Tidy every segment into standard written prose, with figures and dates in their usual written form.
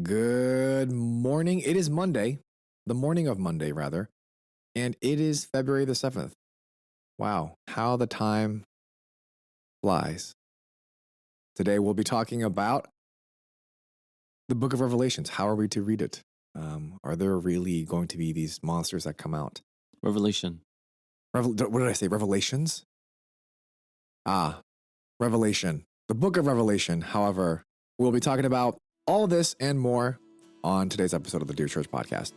Good morning. It is Monday, the morning of Monday, rather, and it is February the 7th. Wow, how the time flies. Today, we'll be talking about the book of Revelations. How are we to read it? Are there really going to be these monsters that come out? Revelation. What did I say? Revelations? Ah, Revelation. The book of Revelation. However, we'll be talking about all this and more on today's episode of the Dear Church podcast.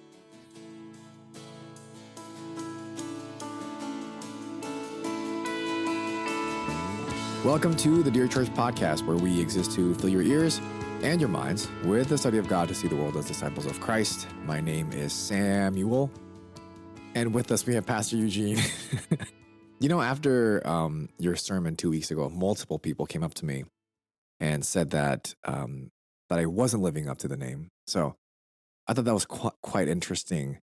Welcome to the Dear Church podcast, where we exist to fill your ears and your minds with the study of God to see the world as disciples of Christ. My name is Samuel, and with us we have Pastor Eugene. After your sermon 2 weeks ago, multiple people came up to me and said that I wasn't living up to the name. So I thought that was quite interesting.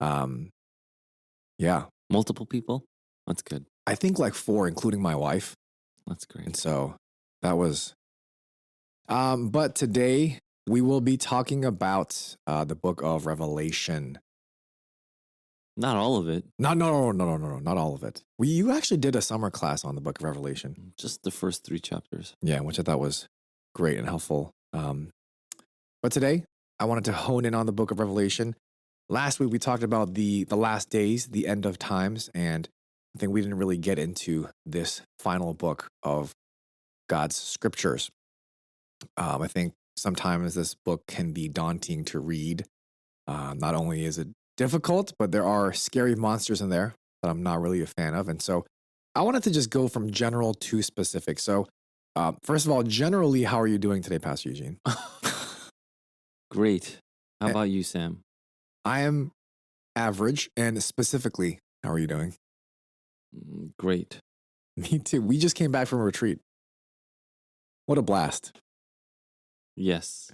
Yeah. Multiple people? That's good. I think like 4, including my wife. That's great. And so that was, but today we will be talking about the book of Revelation. Not all of it. No, not all of it. You actually did a summer class on the book of Revelation. Just the first 3 chapters. Yeah, which I thought was great and helpful. But today I wanted to hone in on the book of Revelation. Last week we talked about the last days, the end of times, and I think we didn't really get into this final book of God's scriptures. I think sometimes this book can be daunting to read. Not only is it difficult, but there are scary monsters in there that I'm not really a fan of. And so I wanted to just go from general to specific. So first of all, generally, how are you doing today, Pastor Eugene? Great. How about you, Sam? I am average. And specifically, how are you doing? Great. Me too. We just came back from a retreat. What a blast. Yes.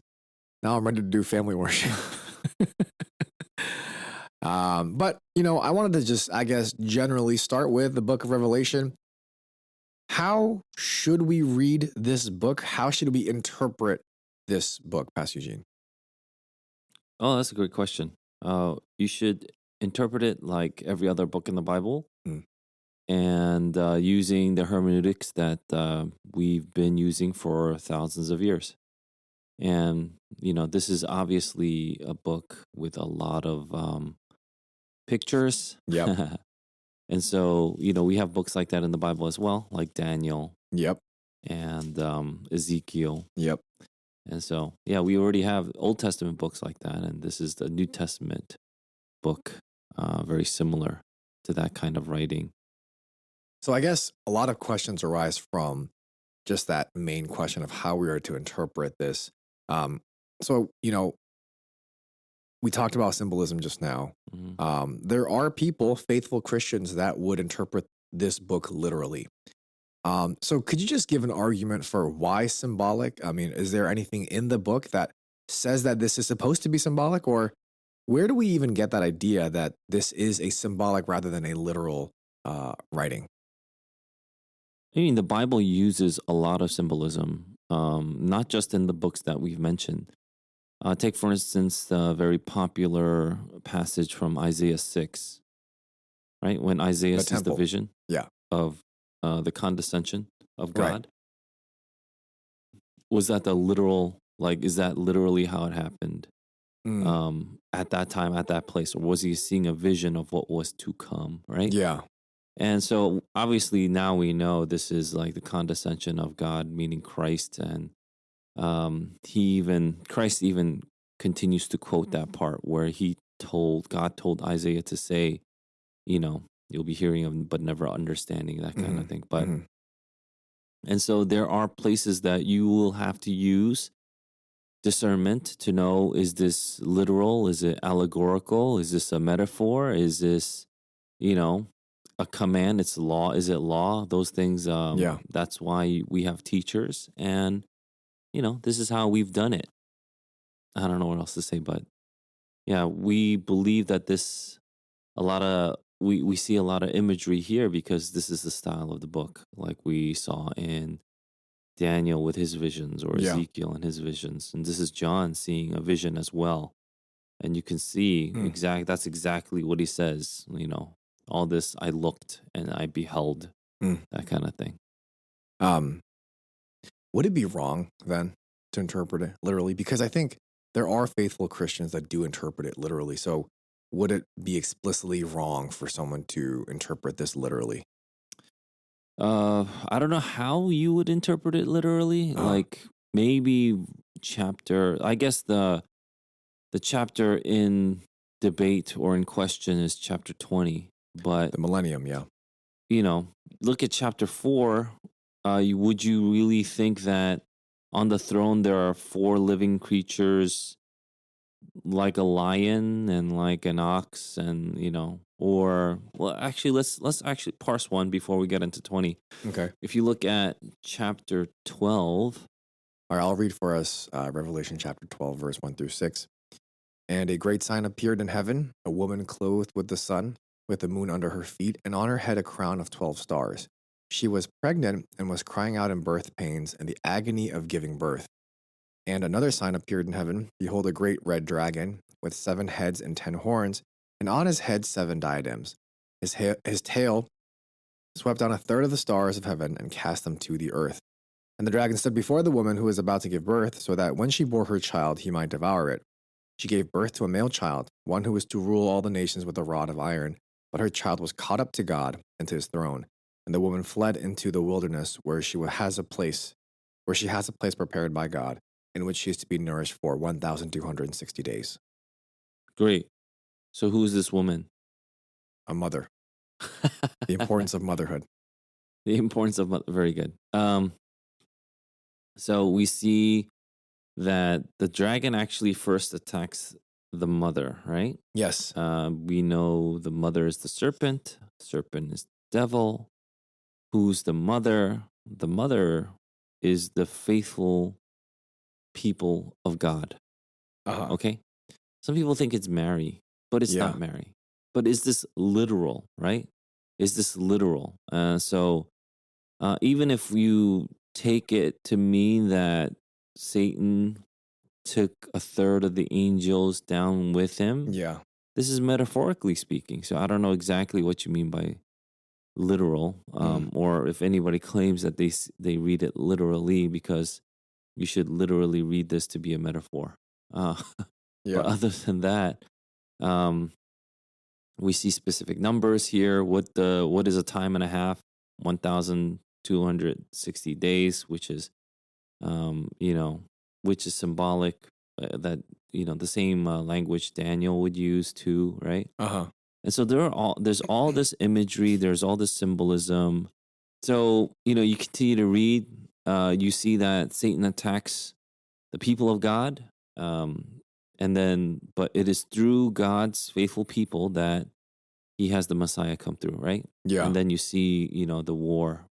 Now I'm ready to do family worship. But, I wanted to just, I guess, generally start with the book of Revelation. How should we read this book? How should we interpret this book, Pastor Eugene? Oh, that's a great question. You should interpret it like every other book in the Bible and using the hermeneutics that we've been using for thousands of years. And, this is obviously a book with a lot of pictures. Yep. And so, we have books like that in the Bible as well, like Daniel. Yep. And Ezekiel. Yep. And so, we already have Old Testament books like that. And this is the New Testament book, very similar to that kind of writing. So I guess a lot of questions arise from just that main question of how we are to interpret this. We talked about symbolism just now. Mm-hmm. There are people, faithful Christians, that would interpret this book literally. So could you just give an argument for why symbolic? I mean, is there anything in the book that says that this is supposed to be symbolic, or where do we even get that idea that this is a symbolic rather than a literal writing? I mean, the Bible uses a lot of symbolism, not just in the books that we've mentioned. Take, for instance, the very popular passage from Isaiah 6, right? When Isaiah sees the vision of the condescension of God. Right. Was that the literal, is that literally how it happened at that time, at that place? Or was he seeing a vision of what was to come, right? Yeah. And so obviously now we know this is like the condescension of God, meaning Christ. And Christ even continues to quote that part where God told Isaiah to say, you'll be hearing of, but never understanding, that kind of thing. But, and so there are places that you will have to use discernment to know, is this literal? Is it allegorical? Is this a metaphor? Is this, a command? It's law. Is it law? Those things. That's why we have teachers. And, this is how we've done it. I don't know what else to say, but we believe that we see a lot of imagery here because this is the style of the book, like we saw in Daniel with his visions or Yeah. Ezekiel and his visions. And this is John seeing a vision as well. And you can see that's exactly what he says, all this I looked and I beheld, that kind of thing. Would it be wrong then to interpret it literally? Because I think there are faithful Christians that do interpret it literally. So would it be explicitly wrong for someone to interpret this literally? I don't know how you would interpret it literally. Like maybe I guess the chapter in debate or in question is chapter 20. But The millennium, yeah. Look at chapter 4. Would you really think that on the throne there are 4 living creatures like a lion and like an ox and actually let's actually parse one before we get into 20. Okay. If you look at chapter 12. All right, I'll read for us Revelation chapter 12, verse 1 through 6. And a great sign appeared in heaven, a woman clothed with the sun, with the moon under her feet, and on her head a crown of 12 stars. She was pregnant and was crying out in birth pains and the agony of giving birth. And another sign appeared in heaven. Behold, a great red dragon, with 7 heads and 10 horns, and on his head 7 diadems. His tail swept down a third of the stars of heaven and cast them to the earth. And the dragon stood before the woman who was about to give birth, so that when she bore her child, he might devour it. She gave birth to a male child, one who was to rule all the nations with a rod of iron. But her child was caught up to God and to his throne. And the woman fled into the wilderness where she has a place prepared by God, in which she is to be nourished for 1,260 days. Great. So who is this woman? A mother. The importance of motherhood. The importance of very good. So we see that the dragon actually first attacks the mother, right? Yes. We know the mother is the serpent is the devil. Who's the mother? The mother is the faithful people of God. Okay? Some people think it's Mary, but it's not Mary. But is this literal, right? Is this literal? So even if you take it to mean that Satan took a third of the angels down with him. Yeah. This is metaphorically speaking. So I don't know exactly what you mean by literal, or if anybody claims that they read it literally, because you should literally read this to be a metaphor. But other than that, we see specific numbers here. What is a time and a half? 1,260 days, which is which is symbolic, that the same language Daniel would use too, right? And so there's all this imagery, there's all this symbolism. So you continue to read, you see that Satan attacks the people of God, but it is through God's faithful people that he has the Messiah come through, right? Yeah. And then you see the war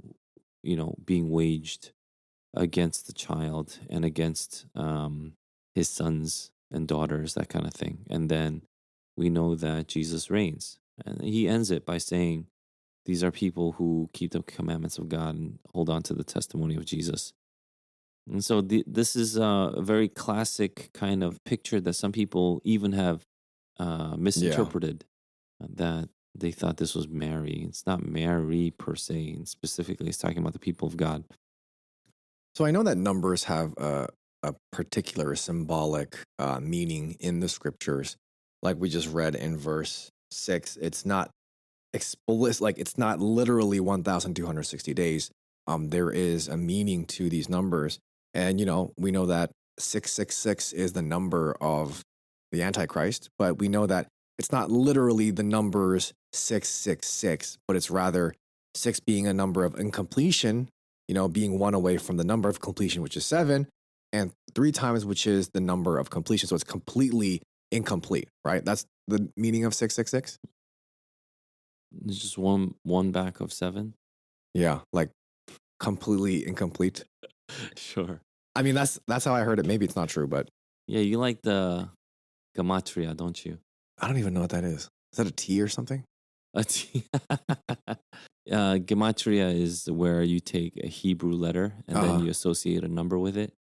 being waged against the child and against his sons and daughters, that kind of thing. And then we know that Jesus reigns. And he ends it by saying, these are people who keep the commandments of God and hold on to the testimony of Jesus. And so this is a very classic kind of picture that some people even have misinterpreted, that they thought this was Mary. It's not Mary per se, and specifically it's talking about the people of God. So I know that numbers have a particular symbolic meaning in the scriptures. Like we just read in verse 6, it's not explicit, like it's not literally 1,260 days. There is a meaning to these numbers. And, we know that 666 is the number of the Antichrist, but we know that it's not literally the numbers 666, but it's rather 6 being a number of incompletion, being 1 away from the number of completion, which is 7, and 3 times, which is the number of completion. So it's completely incomplete, right? That's the meaning of 666. It's just one back of 7. Yeah, like completely incomplete. Sure. I mean, that's how I heard it. Maybe it's not true, but yeah, you like the gematria, don't you? I don't even know what that is. Is that a T or something? Let's see. Gematria is where you take a Hebrew letter and then you associate a number with it.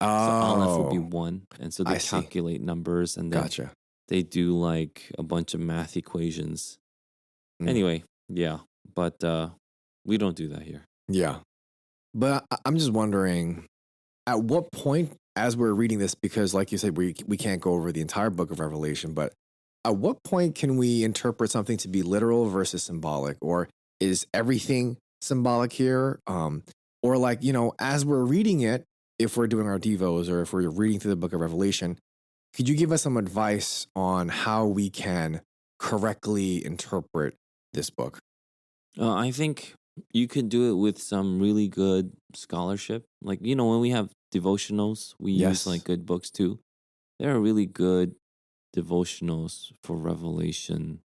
So Aleph would be Oh, 1. And so they I see. calculate numbers and then Gotcha. they do like a bunch of math equations. Mm, Anyway, yeah. But we don't do that here. yeah. But I'm just wondering, at what point, as we're reading this, because like you said, we can't go over the entire book of Revelation, but at what point can we interpret something to be literal versus symbolic? Or is everything symbolic here? Or like, as we're reading it, if we're doing our devos or if we're reading through the book of Revelation, could you give us some advice on how we can correctly interpret this book? I think you could do it with some really good scholarship. Like, when we have devotionals, we use like Yes. good books too. There are really good devotionals for Revelation,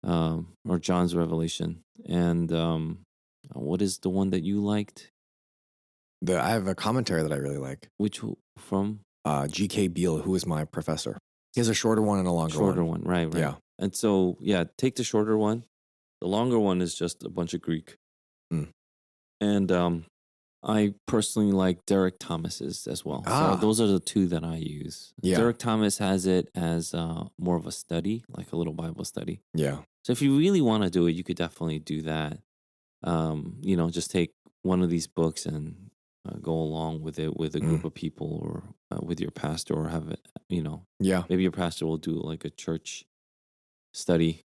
or John's Revelation. And what is the one that you liked? I have a commentary that I really like. From? G.K. Beale, who is my professor. He has a shorter one and a longer one. Shorter one, right. Yeah. And so, yeah, take the shorter one. The longer one is just a bunch of Greek. Mm. And I personally like Derek Thomas's as well. So those are the two that I use. Yeah. Derek Thomas has it as more of a study, like a little Bible study. Yeah. So if you really want to do it, you could definitely do that. Just take one of these books and go along with it with a group of people or with your pastor, or have it, Yeah. maybe your pastor will do like a church study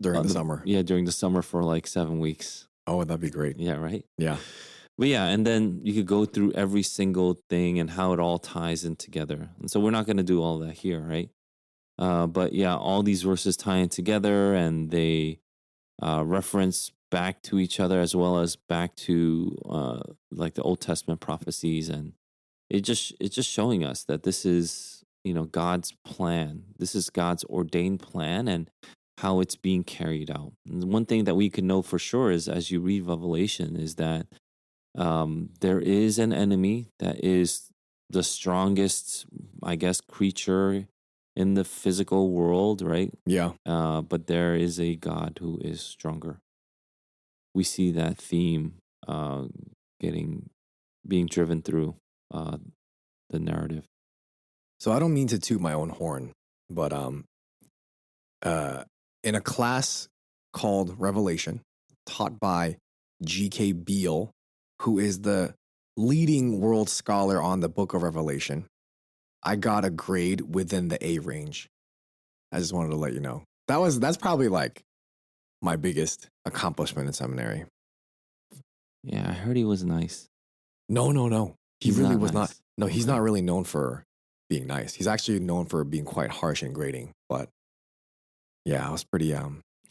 During the summer. Yeah, during the summer for like 7 weeks. Oh, that'd be great. Yeah, right? Yeah. But yeah, and then you could go through every single thing and how it all ties in together. And so we're not going to do all that here, right? But yeah, all these verses tie in together, and they reference back to each other as well as back to like the Old Testament prophecies, and it's just showing us that this is God's plan. This is God's ordained plan, and how it's being carried out. And one thing that we can know for sure is, as you read Revelation, is that there is an enemy that is the strongest, I guess, creature in the physical world, right? Yeah. But there is a God who is stronger. We see that theme being driven through the narrative. So I don't mean to toot my own horn, but in a class called Revelation, taught by G.K. Beale, who is the leading world scholar on the book of Revelation, I got a grade within the A range. I just wanted to let you know. That's probably like my biggest accomplishment in seminary. Yeah, I heard he was nice. No. He He's really not was not. nice. No, he's not really known for being nice. He's actually known for being quite harsh in grading. But yeah, I was pretty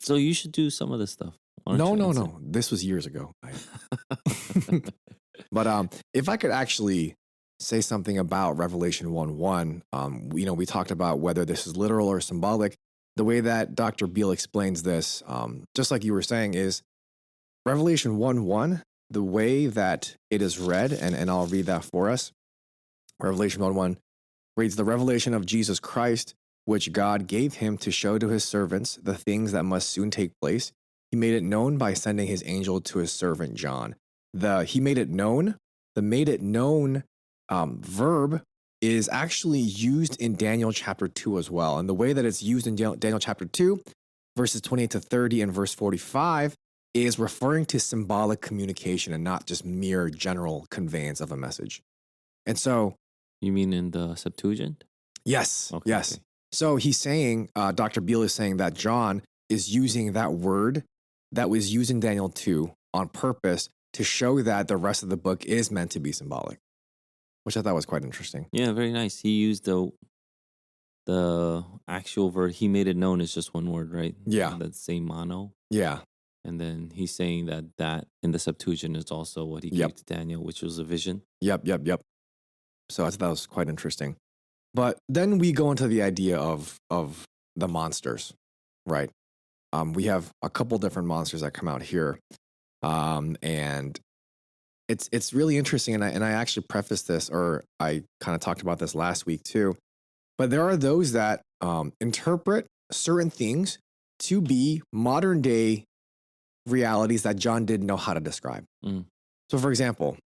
So you should do some of this stuff. No. This was years ago. But if I could actually say something about Revelation 1:1, we talked about whether this is literal or symbolic. The way that Dr. Beale explains this, just like you were saying, is Revelation 1:1, the way that it is read, and I'll read that for us. Revelation 1:1 reads, "The revelation of Jesus Christ, which God gave him to show to his servants the things that must soon take place. He made it known by sending his angel to his servant John." He made it known, the made it known verb is actually used in Daniel chapter 2 as well. And the way that it's used in Daniel chapter 2, verses 28 to 30 and verse 45, is referring to symbolic communication and not just mere general conveyance of a message. And so... You mean in the Septuagint? Yes, okay, yes. Okay. So he's saying, Dr. Beale is saying that John is using that word that was used in Daniel 2 on purpose to show that the rest of the book is meant to be symbolic, which I thought was quite interesting. Yeah, very nice. He used the actual word. He made it known is just one word, right? Yeah. That same mono. Yeah. And then he's saying that in the Septuagint is also what he gave to Daniel, which was a vision. Yep. So I thought that was quite interesting. But then we go into the idea of the monsters, right? We have a couple different monsters that come out here. And it's really interesting. And I actually prefaced this, or I kind of talked about this last week too. But there are those that interpret certain things to be modern day realities that John didn't know how to describe. So, for example,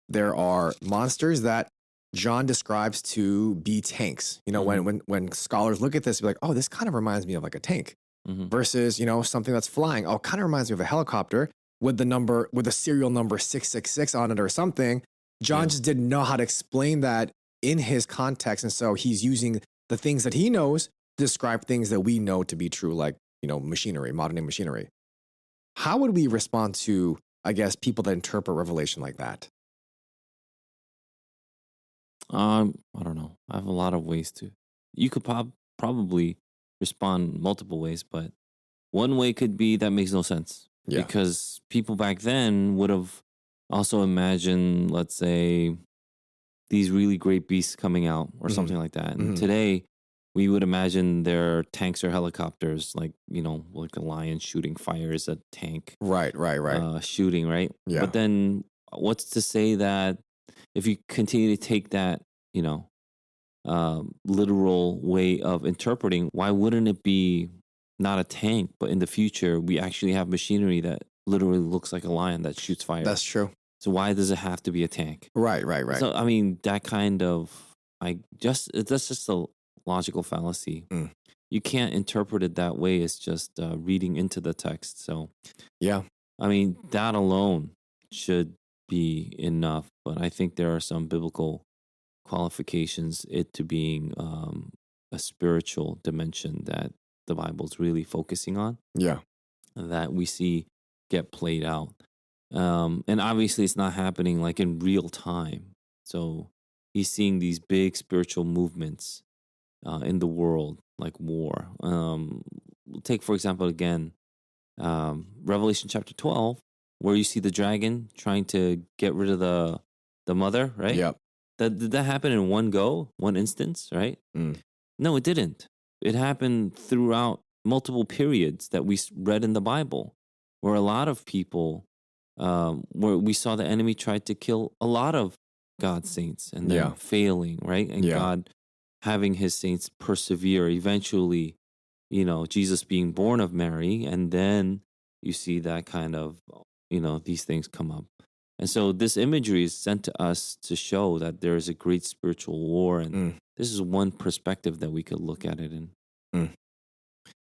there are monsters that John describes to be tanks. You know, when scholars look at this, be like, oh, this kind of reminds me of like a tank versus, you know, something that's flying. Oh, kind of reminds me of a helicopter with the serial number 666 on it or something. John just didn't know how to explain that in his context. And so he's using the things that he knows to describe things that we know to be true, like, you know, machinery, modern day machinery. How would we respond to, I guess, people that interpret Revelation like that? I don't know. I have a lot of ways to. You could probably respond multiple ways, but one way could be that makes no sense. Yeah. Because people back then would have also imagined, let's say, these really great beasts coming out or something like that. And today, we would imagine their tanks or helicopters, like, you know, like a lion shooting fire is a tank. Right. Shooting, right? Yeah. But then what's to say that if you continue to take that, you know, literal way of interpreting, why wouldn't it be not a tank, but in the future, we actually have machinery that literally looks like a lion that shoots fire? That's true. So why does it have to be a tank? Right. So, I mean, that kind of, that's just a logical fallacy. You can't interpret it that way. It's just reading into the text. So, yeah, I mean, that alone should be enough. But I think there are some biblical qualifications it to being a spiritual dimension that the Bible's really focusing on. Yeah, that we see get played out. And obviously, it's not happening like in real time. So he's seeing these big spiritual movements in the world, like war. Take, for example, again, Revelation chapter 12, where you see the dragon trying to get rid of the mother, right? Yep. Did that happen in one go, one instance, right? No, it didn't. It happened throughout multiple periods that we read in the Bible, where a lot of people, where we saw the enemy tried to kill a lot of God's saints and then failing, right? And God having his saints persevere, eventually, you know, Jesus being born of Mary, and then you see that kind of, you know, these things come up. And so this imagery is sent to us to show that there is a great spiritual war, and this is one perspective that we could look at it in.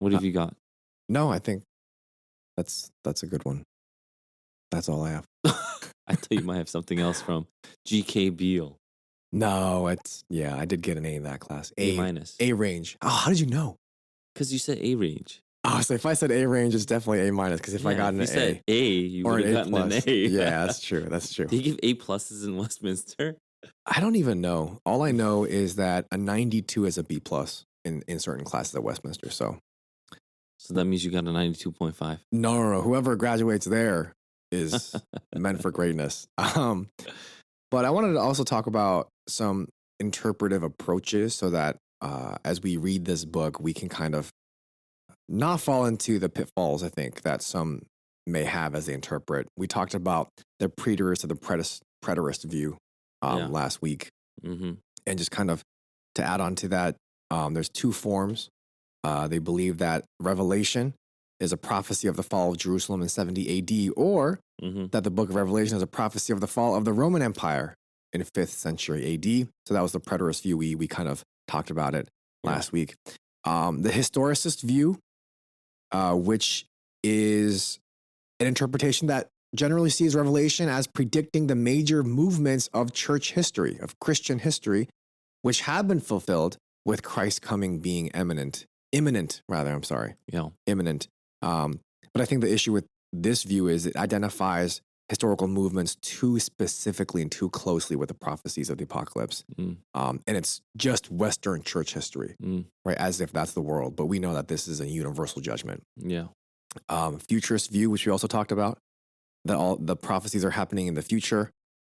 What have you got? No, I think that's a good one. That's all I have. I thought you might have something else from G.K. Beale. No, I did get an A in that class. A minus. A range. Oh, how did you know? Because you said A range. Oh, so if I said A range, it's definitely A minus. Because if I got an if you said A, you or would an have A gotten plus. an A. Yeah, that's true. That's true. Do you give A pluses in Westminster? I don't even know. All I know is that a 92 is a B plus in certain classes at Westminster. So that means you got a 92.5. No. Whoever graduates there is meant for greatness. But I wanted to also talk about some interpretive approaches so that as we read this book, we can kind of not fall into the pitfalls, I think, that some may have as they interpret. We talked about the preterist or the preterist view last week. And just kind of to add on to that, there's two forms. They believe that Revelation is a prophecy of the fall of Jerusalem in 70 AD, or that the book of Revelation is a prophecy of the fall of the Roman Empire in 5th century AD. So that was the preterist view. We kind of talked about it last week. The historicist view, which is an interpretation that generally sees Revelation as predicting the major movements of church history, of Christian history, which have been fulfilled with Christ's coming being imminent. But I think the issue with this view is it identifies historical movements too specifically and too closely with the prophecies of the apocalypse. And it's just Western church history, right? As if that's the world. But we know that this is a universal judgment. Futurist view, which we also talked about, that all the prophecies are happening in the future.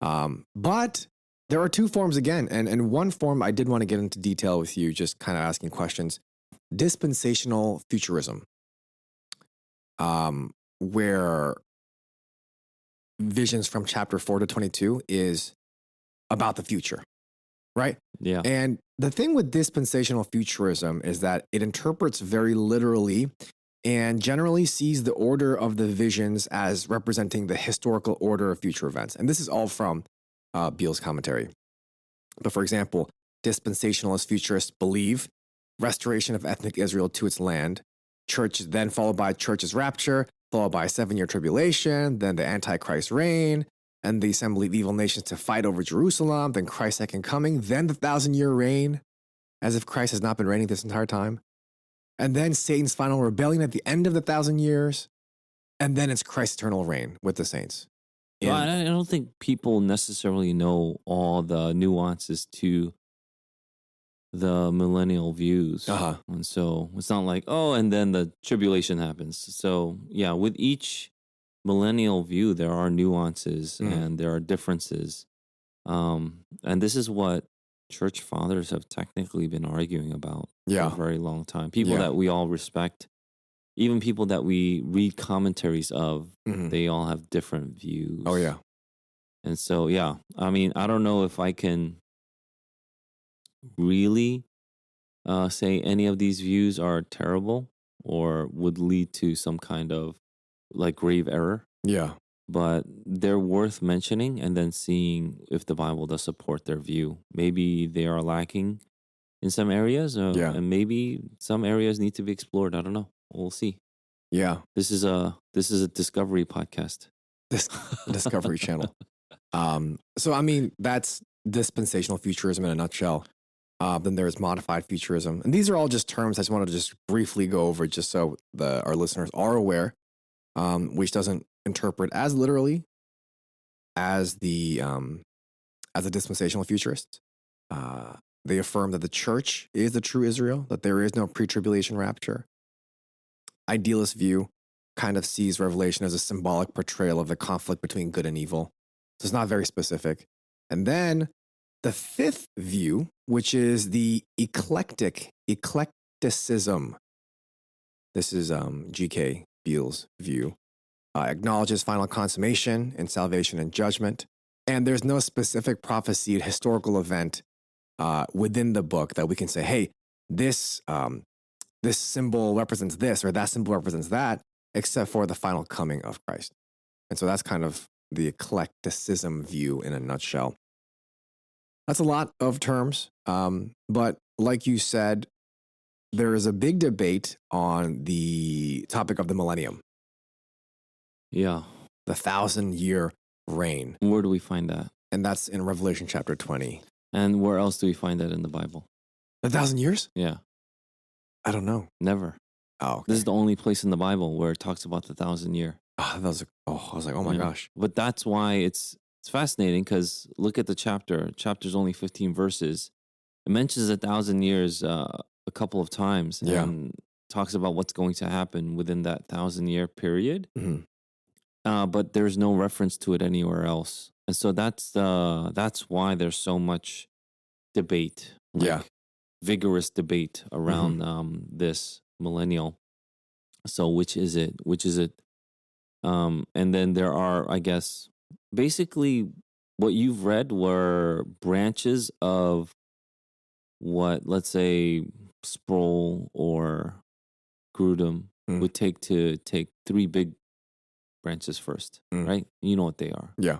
But there are two forms again. And one form I did want to get into detail with you, just kind of asking questions. Dispensational futurism, where visions from chapter 4 to 22 is about the future. right? Yeah. And the thing with dispensational futurism is that it interprets very literally and generally sees the order of the visions as representing the historical order of future events. And this is all from Beale's commentary. But for example, dispensationalist futurists believe restoration of ethnic Israel to its land, church then followed by church's rapture, followed by a 7-year tribulation, then the Antichrist reign, and the assembly of evil nations to fight over Jerusalem, then Christ's second coming, then the 1,000-year reign, as if Christ has not been reigning this entire time. And then Satan's final rebellion at the end of the 1,000 years, and then it's Christ's eternal reign with the saints. Well, I don't think people necessarily know all the nuances to the millennial views. And so it's not like, oh, and then the tribulation happens. So yeah, with each millennial view, there are nuances and there are differences. And this is what church fathers have technically been arguing about for a very long time. People that we all respect, even people that we read commentaries of, they all have different views. Oh, yeah. And so, yeah, I mean, I don't know if I can really say any of these views are terrible or would lead to some kind of like grave error. Yeah. But they're worth mentioning and then seeing if the Bible does support their view. Maybe they are lacking in some areas, and maybe some areas need to be explored. I don't know. We'll see. Yeah. This is a discovery podcast. The Discovery Channel. So, I mean, that's dispensational futurism in a nutshell. Then there's modified futurism. And these are all just terms I just wanted to just briefly go over just so our listeners are aware, which doesn't interpret as literally as the dispensational futurists. They affirm that the church is the true Israel, that there is no pre-tribulation rapture. Idealist view kind of sees Revelation as a symbolic portrayal of the conflict between good and evil. So it's not very specific. And then the fifth view, which is the eclecticism. This is G.K. Beale's view. Acknowledges final consummation in salvation and judgment. And there's no specific prophesied historical event within the book that we can say, hey, this symbol represents this or that symbol represents that, except for the final coming of Christ. And so that's kind of the eclecticism view in a nutshell. That's a lot of terms, but like you said, there is a big debate on the topic of the millennium. Yeah. The 1,000-year reign. Where do we find that? And that's in Revelation chapter 20. And where else do we find that in the Bible? 1,000 years? Yeah. I don't know. Never. Oh, okay. This is the only place in the Bible where it talks about the 1,000-year. I was like, oh my gosh. But that's why it's fascinating, because look at the chapter. Chapter's only 15 verses. It mentions 1,000 years a couple of times and talks about what's going to happen within that 1,000-year period. But there's no reference to it anywhere else. And so that's why there's so much debate. Vigorous debate around this millennial. So which is it? And then there are, I guess, basically what you've read were branches of what, let's say, Sproul or Grudem would take 3 big branches first, right? You know what they are. Yeah.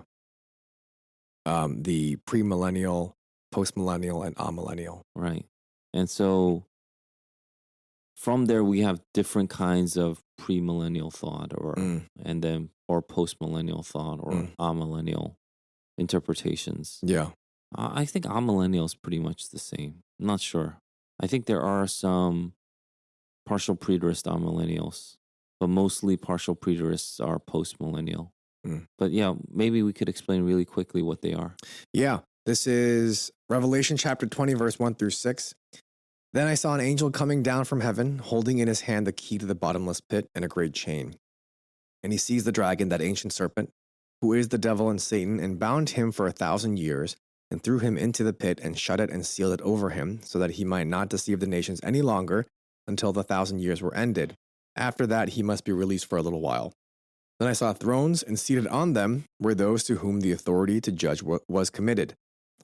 The premillennial, postmillennial, and amillennial. Right. And so from there, we have different kinds of premillennial thought or postmillennial thought or amillennial interpretations. Yeah. I think amillennial is pretty much the same. I'm not sure. I think there are some partial preterist amillennials, but mostly partial preterists are postmillennial. But yeah, maybe we could explain really quickly what they are. Yeah. This is Revelation chapter 20, verse 1 through 6. Then I saw an angel coming down from heaven, holding in his hand the key to the bottomless pit and a great chain. And he seized the dragon, that ancient serpent, who is the devil and Satan, and bound him for 1,000 years, and threw him into the pit, and shut it and sealed it over him, so that he might not deceive the nations any longer until the 1,000 years were ended. After that, he must be released for a little while. Then I saw thrones, and seated on them were those to whom the authority to judge was committed.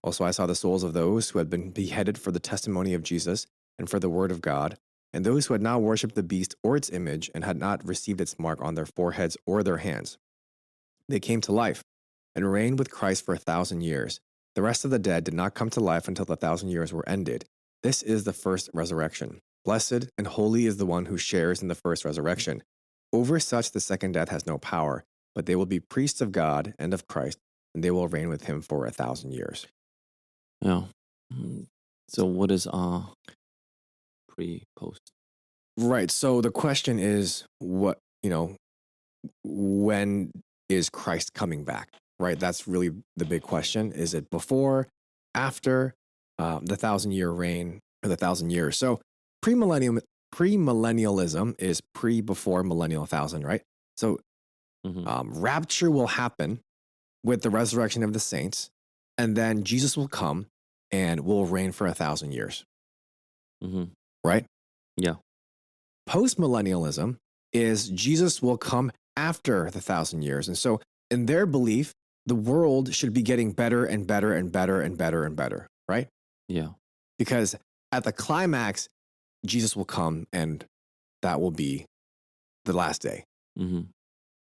Also, I saw the souls of those who had been beheaded for the testimony of Jesus and for the word of God, and those who had not worshipped the beast or its image and had not received its mark on their foreheads or their hands. They came to life and reigned with Christ for 1,000 years. The rest of the dead did not come to life until the 1,000 years were ended. This is the first resurrection. Blessed and holy is the one who shares in the first resurrection. Over such the second death has no power, but they will be priests of God and of Christ, and they will reign with him for 1,000 years. Yeah. So what is pre, post? Right. So the question is, when is Christ coming back? Right. That's really the big question. Is it before, after the 1,000-year reign, or the 1,000 years? So premillennialism is before millennial 1,000, right? So rapture will happen with the resurrection of the saints, and then Jesus will come and will reign for 1,000 years. Right? Yeah. Postmillennialism is Jesus will come after the 1,000 years. And so in their belief, the world should be getting better and better and better and better and better, right? Yeah. Because at the climax, Jesus will come and that will be the last day.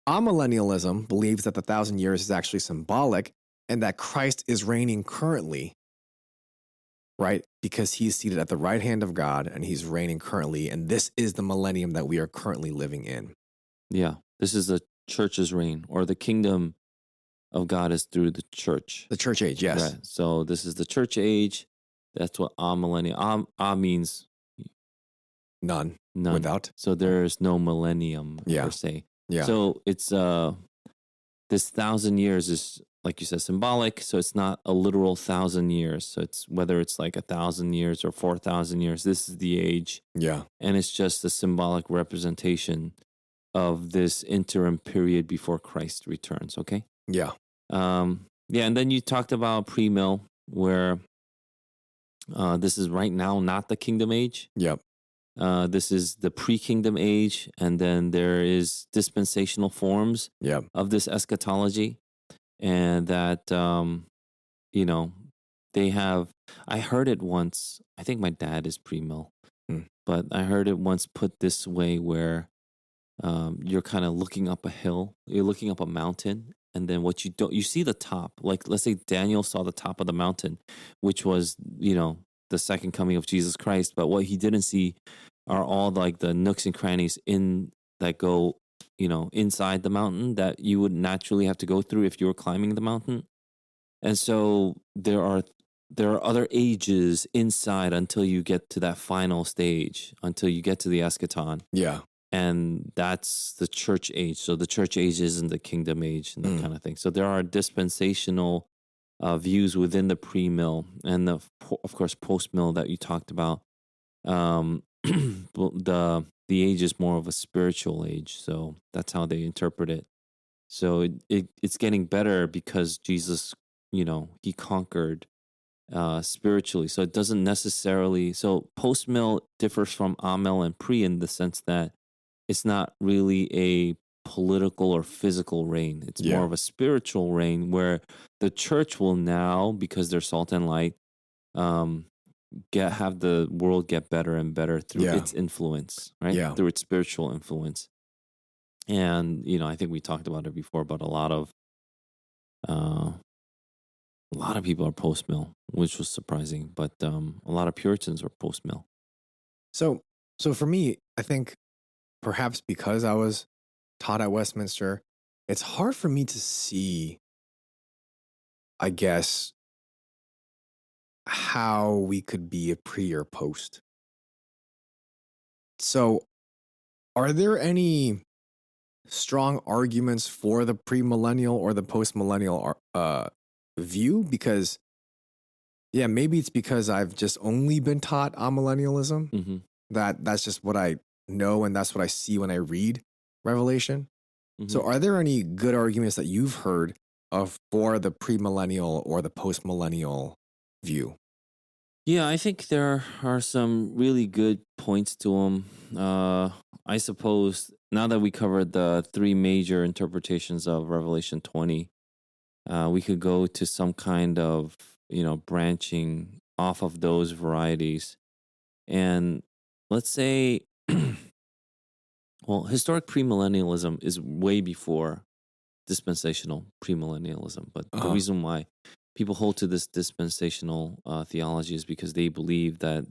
Amillennialism believes that the 1,000 years is actually symbolic and that Christ is reigning currently, right? Because he's seated at the right hand of God and he's reigning currently. And this is the millennium that we are currently living in. Yeah. This is the church's reign, or the kingdom of God is through the church. The church age, yes. Right. So this is the church age. That's what millennium. Means None. None. Without. So there's no millennium per se. Yeah. So it's this 1,000 years is, like you said, symbolic. So it's not a literal 1,000 years. So it's whether it's like 1,000 years or 4,000 years. This is the age. Yeah. And it's just a symbolic representation of this interim period before Christ returns. Okay. Yeah. Yeah. And then you talked about pre-mill, where this is right now not the kingdom age. Yep. This is the pre-kingdom age, and then there is dispensational forms of this eschatology, and that they have. I heard it once. I think my dad is pre-mill, but I heard it once put this way, where you're kind of looking up a hill, you're looking up a mountain, and then what you see the top. Like, let's say Daniel saw the top of the mountain, which was the second coming of Jesus Christ. But what he didn't see are all like the nooks and crannies that go, inside the mountain that you would naturally have to go through if you were climbing the mountain. And so there are other ages inside until you get to that final stage, until you get to the eschaton. Yeah. And that's the church age. So the church age isn't the kingdom age and that kind of thing. So there are dispensational views within the pre-mill and of course post-mill that you talked about. The age is more of a spiritual age, so that's how they interpret it. So it's getting better because Jesus, he conquered spiritually. So it doesn't necessarily. So post-mill differs from amill and pre in the sense that it's not really a political or physical reign. It's more of a spiritual reign where the church will now, because they're salt and light, have the world get better and better through its influence, right? Yeah. Through its spiritual influence. And, I think we talked about it before, but a lot of people are post-mill, which was surprising, but a lot of Puritans are post-mill. So for me, I think perhaps because I was taught at Westminster, it's hard for me to see, I guess, how we could be a pre or post. So are there any strong arguments for the premillennial or the postmillennial view? Because maybe it's because I've just only been taught amillennialism. That's just what I know and that's what I see when I read Revelation. So are there any good arguments that you've heard of for the premillennial or the postmillennial view? Yeah, I think there are some really good points to them. I suppose now that we covered the three major interpretations of Revelation 20, we could go to some kind of branching off of those varieties. And let's say, well, historic premillennialism is way before dispensational premillennialism. But the reason why people hold to this dispensational theology is because they believe that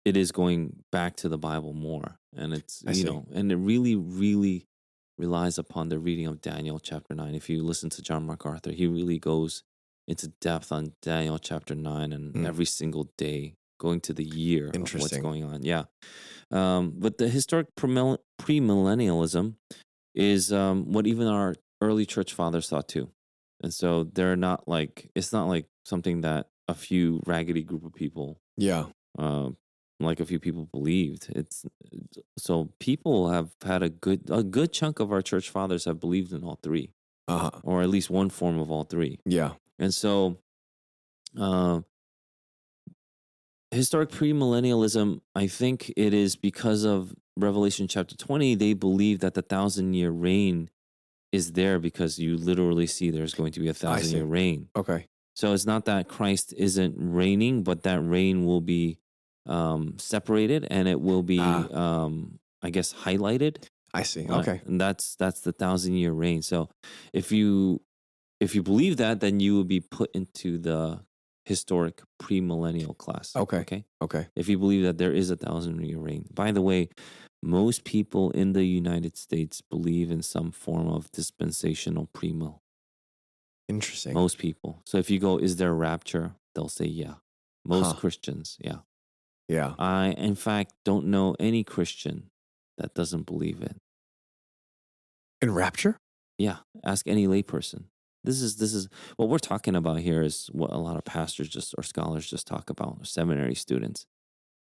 it is going back to the Bible more. And it's, and it really, really relies upon the reading of Daniel chapter 9. If you listen to John MacArthur, he really goes into depth on Daniel chapter 9 and every single day, going to the year of what's going on. Yeah. But the historic premillennialism is what even our early church fathers thought too. And so they're not like, it's not like something that a few raggedy group of people, like a few people believed. So people have had a good chunk of our church fathers have believed in all three, or at least one form of all three. Yeah. And so, historic premillennialism, I think it is because of Revelation chapter 20, they believe that the 1,000-year reign is there because you literally see there's going to be a 1,000-year reign. Okay. So it's not that Christ isn't reigning, but that reign will be separated and it will be, I guess, highlighted. I see. Okay. And that's the 1,000-year reign. So if you believe that, then you will be put into the historic premillennial class. Okay. If you believe that there is a 1,000-year reign. By the way, most people in the United States believe in some form of dispensational premill. Interesting. Most people. So if you go, is there a rapture? They'll say, yeah. Most Christians, yeah. Yeah. I, in fact, don't know any Christian that doesn't believe it. In rapture? Yeah. Ask any layperson. This is what we're talking about here is what a lot of pastors or scholars just talk about, or seminary students,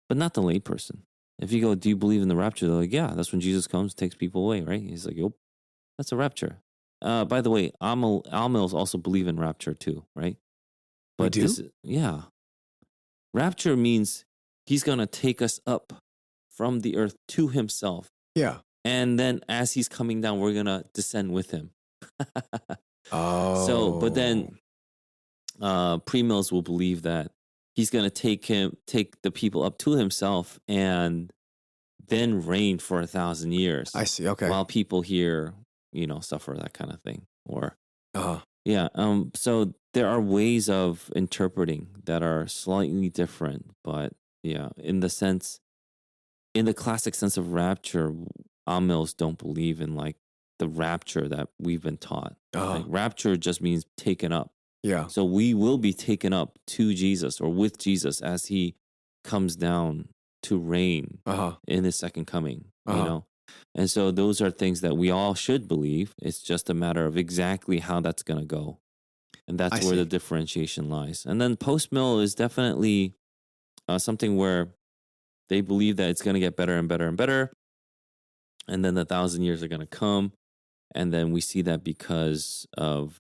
but not the layperson. If you go, do you believe in the rapture? They're like, yeah, that's when Jesus comes, takes people away, right? He's like, yep, that's a rapture. By the way, Amils also believe in rapture too, right? But we do? Yeah. Rapture means he's going to take us up from the earth to himself. Yeah. And then as he's coming down, we're going to descend with him. Oh. So, but then premills will believe that he's going to take the people up to himself and then reign for 1,000 years. I see. Okay. While people here, suffer, that kind of thing. Or, yeah. So there are ways of interpreting that are slightly different, but yeah, in the classic sense of rapture, Amils don't believe in like the rapture that we've been taught. Like, rapture just means taken up. Yeah. So we will be taken up to Jesus or with Jesus as he comes down to reign in his second coming, And so those are things that we all should believe. It's just a matter of exactly how that's going to go. And that's where the differentiation lies. And then post-mill is definitely something where they believe that it's going to get better and better and better. And then the 1,000 years are going to come. And then we see that because of,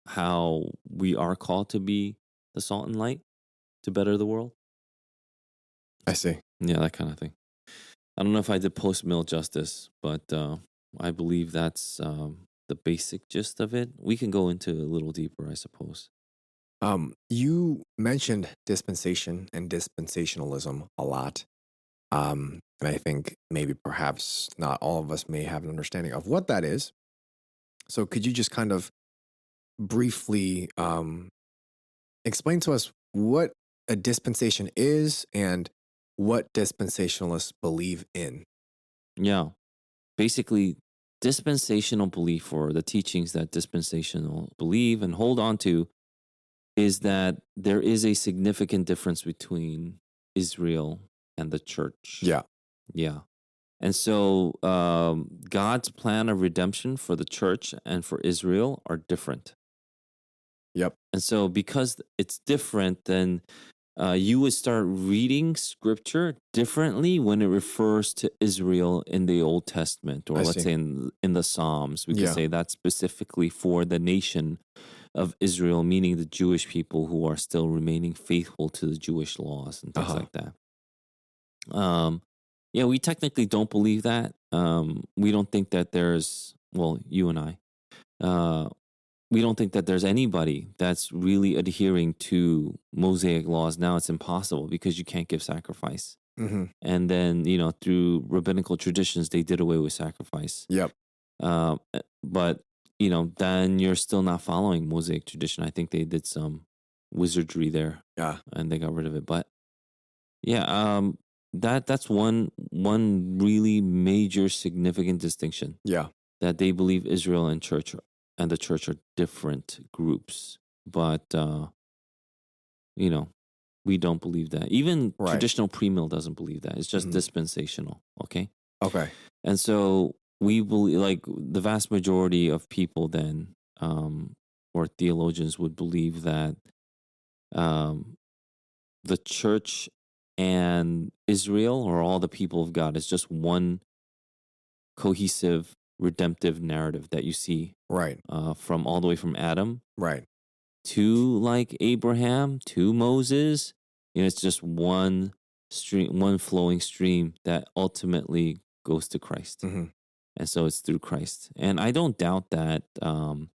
how we are called to be the salt and light to better the world. I see. Yeah, that kind of thing. I don't know if I did post-mill justice, but I believe that's the basic gist of it. We can go into a little deeper, I suppose. You mentioned dispensation and dispensationalism a lot. And I think maybe perhaps not all of us may have an understanding of what that is. So could you just kind of briefly explain to us what a dispensation is and what dispensationalists believe in? Yeah. Basically, dispensational belief, or the teachings that dispensational believe and hold on to, is that there is a significant difference between Israel and the church. Yeah. Yeah. And so God's plan of redemption for the church and for Israel are different. Yep. And so because it's different, then you would start reading scripture differently when it refers to Israel in the Old Testament, or let's say in the Psalms. We could say that's specifically for the nation of Israel, meaning the Jewish people who are still remaining faithful to the Jewish laws and things like that. Yeah, we technically don't believe that. We don't think that there's, well, you and I, we don't think that there's anybody that's really adhering to Mosaic laws now. It's impossible because you can't give sacrifice. Mm-hmm. And then, through rabbinical traditions, they did away with sacrifice. Yep. But, then you're still not following Mosaic tradition. I think they did some wizardry there. Yeah. And they got rid of it. But yeah, that's one really major significant distinction. Yeah. That they believe Israel and the church are different groups. But we don't believe that. Even traditional premill doesn't believe that. It's just dispensational. Okay. Okay. And so we believe, like the vast majority of people then, or theologians would believe that the church and Israel, or all the people of God, is just one cohesive redemptive narrative that you see from all the way from Adam to like Abraham to Moses. It's just one stream, one flowing stream that ultimately goes to Christ. Mm-hmm. And so it's through Christ. And I don't doubt that, John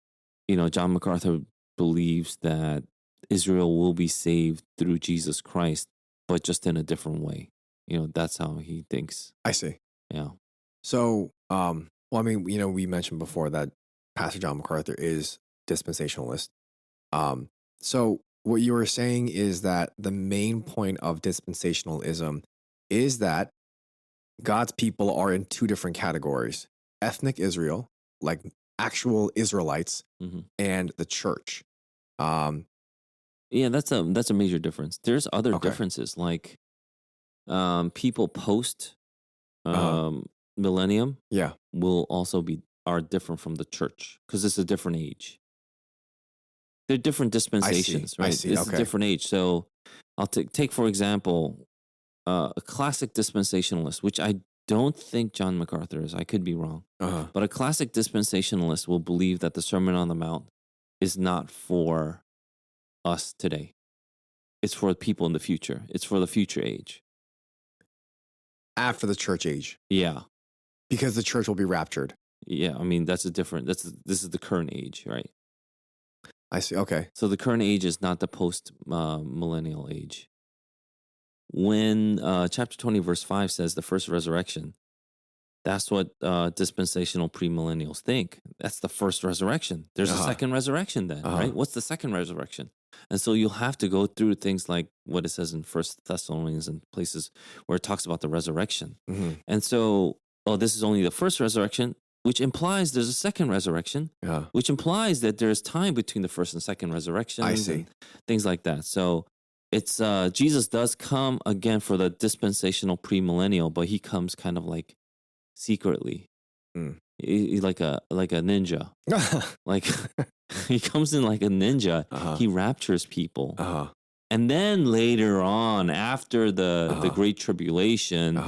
MacArthur believes that Israel will be saved through Jesus Christ, but just in a different way. That's how he thinks. I see. Yeah. So, well, I mean, we mentioned before that Pastor John MacArthur is dispensationalist. So what you were saying is that the main point of dispensationalism is that God's people are in two different categories: ethnic Israel, like actual Israelites, and the church. Yeah, that's a major difference. There's other differences, like people post millennium will also are different from the church because it's a different age. They're different dispensations, right? I see. It's a different age. So I'll take for example, a classic dispensationalist, which I don't think John MacArthur is. I could be wrong. But a classic dispensationalist will believe that the Sermon on the Mount is not for us today. It's for people in the future. It's for the future age. After the church age. Yeah. Because the church will be raptured. Yeah, I mean, this is the current age, right? I see. Okay. So the current age is not the post-millennial age. When chapter 20, verse 5 says the first resurrection, that's what dispensational premillennials think. That's the first resurrection. There's a second resurrection then, right? What's the second resurrection? And so you'll have to go through things like what it says in 1 Thessalonians and places where it talks about the resurrection. Mm-hmm. And so, this is only the first resurrection, which implies there's a second resurrection, which implies that there's time between the first and second resurrection. I see. And things like that. So it's Jesus does come again for the dispensational premillennial, but he comes kind of like secretly. He's like a ninja. Like he comes in like a ninja. He raptures people. And then later on, after the Great Tribulation,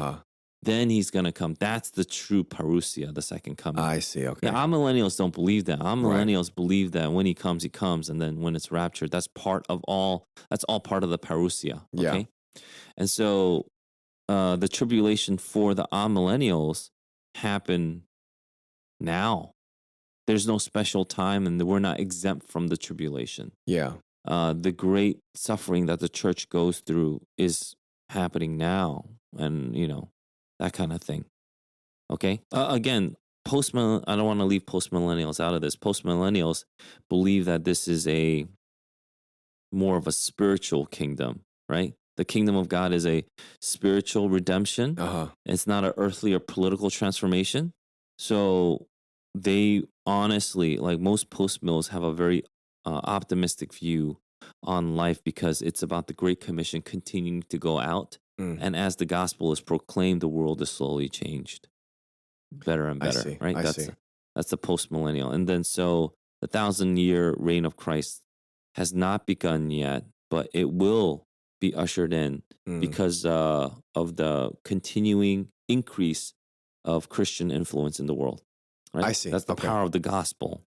then he's going to come. That's the true parousia, the second coming. I see. Okay. Yeah, our millennials don't believe that. Our millennials believe that when he comes, he comes. And then when it's raptured, that's all part of the parousia. Okay. Yeah. And so the tribulation for the amillennials happen now. There's no special time, and we're not exempt from the tribulation. Yeah. The great suffering that the church goes through is happening now, and that kind of thing. Okay. Again, I don't want to leave post-millennials out of this. Post-millennials believe that this is more of a spiritual kingdom, right? The kingdom of God is a spiritual redemption. It's not an earthly or political transformation. So they honestly, like most post-mills, have a very optimistic view on life because it's about the Great Commission continuing to go out. And as the gospel is proclaimed, the world is slowly changed better and better, right? That's the post-millennial. And then so the 1,000-year reign of Christ has not begun yet, but it will be ushered in because of the continuing increase of Christian influence in the world. Right? I see. That's the power of the gospel.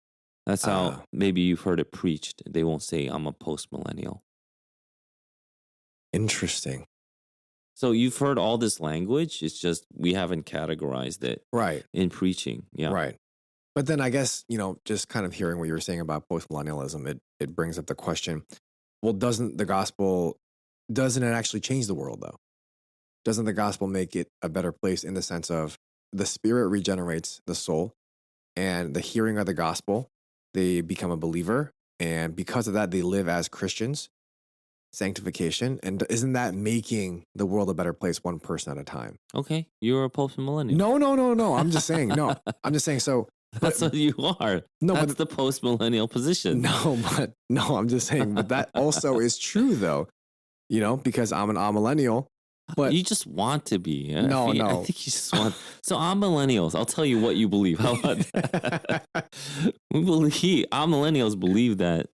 That's how maybe you've heard it preached. They won't say, I'm a post-millennial. Interesting. So you've heard all this language. It's just we haven't categorized it right in preaching. Yeah. Right. But then I guess, just kind of hearing what you were saying about postmillennialism, it brings up the question, well, doesn't it actually change the world though? Doesn't the gospel make it a better place in the sense of the spirit regenerates the soul and the hearing of the gospel, they become a believer. And because of that, they live as Christians, sanctification. And isn't that making the world a better place one person at a time? Okay, you're a post millennial. No, no, no, no. I'm just saying, no. I'm just saying so. That's what you are. No, That's but the post millennial position. no, I'm just saying, but that also is true though, because I'm an amillennial. But you just want to be. No. I think you just want. So I'm millennials. I'll tell you what you believe. How about that? Millennials believe that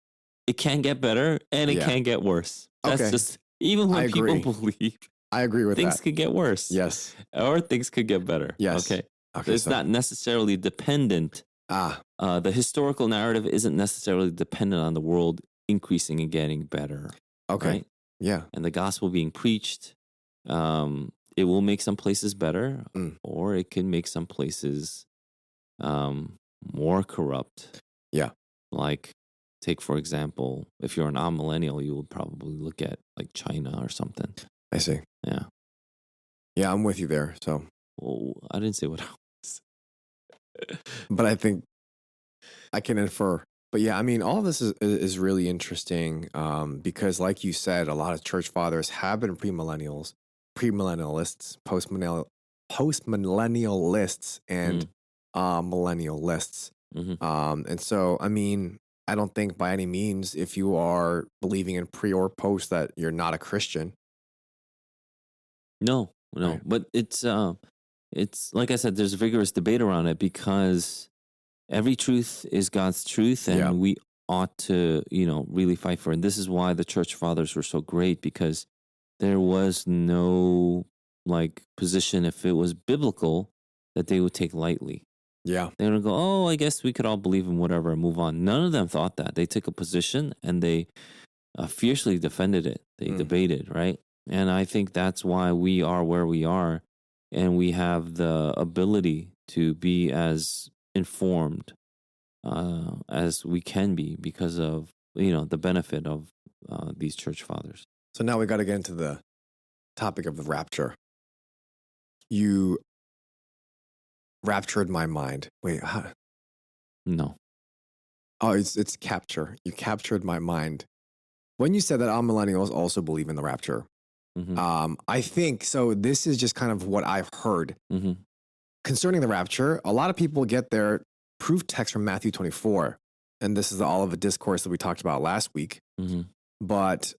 it can get better and it can get worse. That's just, even when people believe. I agree with things that. could get worse. Yes. Or things could get better. Yes. Okay. It's not necessarily dependent. The historical narrative isn't necessarily dependent on the world increasing and getting better. Okay. Right? Yeah. And the gospel being preached, it will make some places better, or it can make some places more corrupt. Yeah. Like, take for example, if you're an amillennial, you would probably look at like China or something. I see. Yeah. Yeah, I'm with you there. So. Well, I didn't say what I was. But I think I can infer. But yeah, I mean, all of this is really interesting because, like you said, a lot of church fathers have been premillennialists, postmillennialists, and millennialists. And so, I mean, I don't think by any means, if you are believing in pre or post, that you're not a Christian. No, Right. But it's like I said, there's a vigorous debate around it because every truth is God's truth, and we ought to, really fight for it. And this is why the church fathers were so great, because there was no position, if it was biblical, that they would take lightly. Yeah. They would go, oh, I guess we could all believe in whatever and move on. None of them thought that. They took a position and they fiercely defended it. They debated, right? And I think that's why we are where we are, and we have the ability to be as informed as we can be because of the benefit of these church fathers. So now we got to get into the topic of the rapture. You raptured my mind. Wait, how? No. Oh, it's capture. You captured my mind. When you said that all millennials also believe in the rapture, I think so. This is just kind of what I've heard concerning the rapture. A lot of people get their proof text from Matthew 24, and this is the Olivet Discourse that we talked about last week. But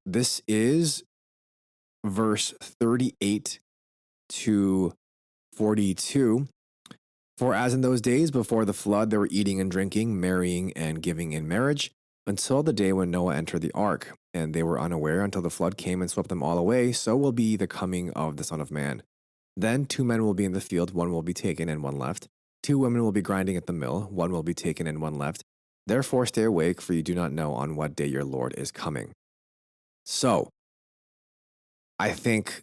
this is verse 38 to 42. For as in those days before the flood, they were eating and drinking, marrying and giving in marriage, until the day when Noah entered the ark, and they were unaware until the flood came and swept them all away. So will be the coming of the Son of Man. Then 2 men will be in the field, one will be taken and one left. 2 women will be grinding at the mill, one will be taken and one left. Therefore stay awake, for you do not know on what day your Lord is coming. So, I think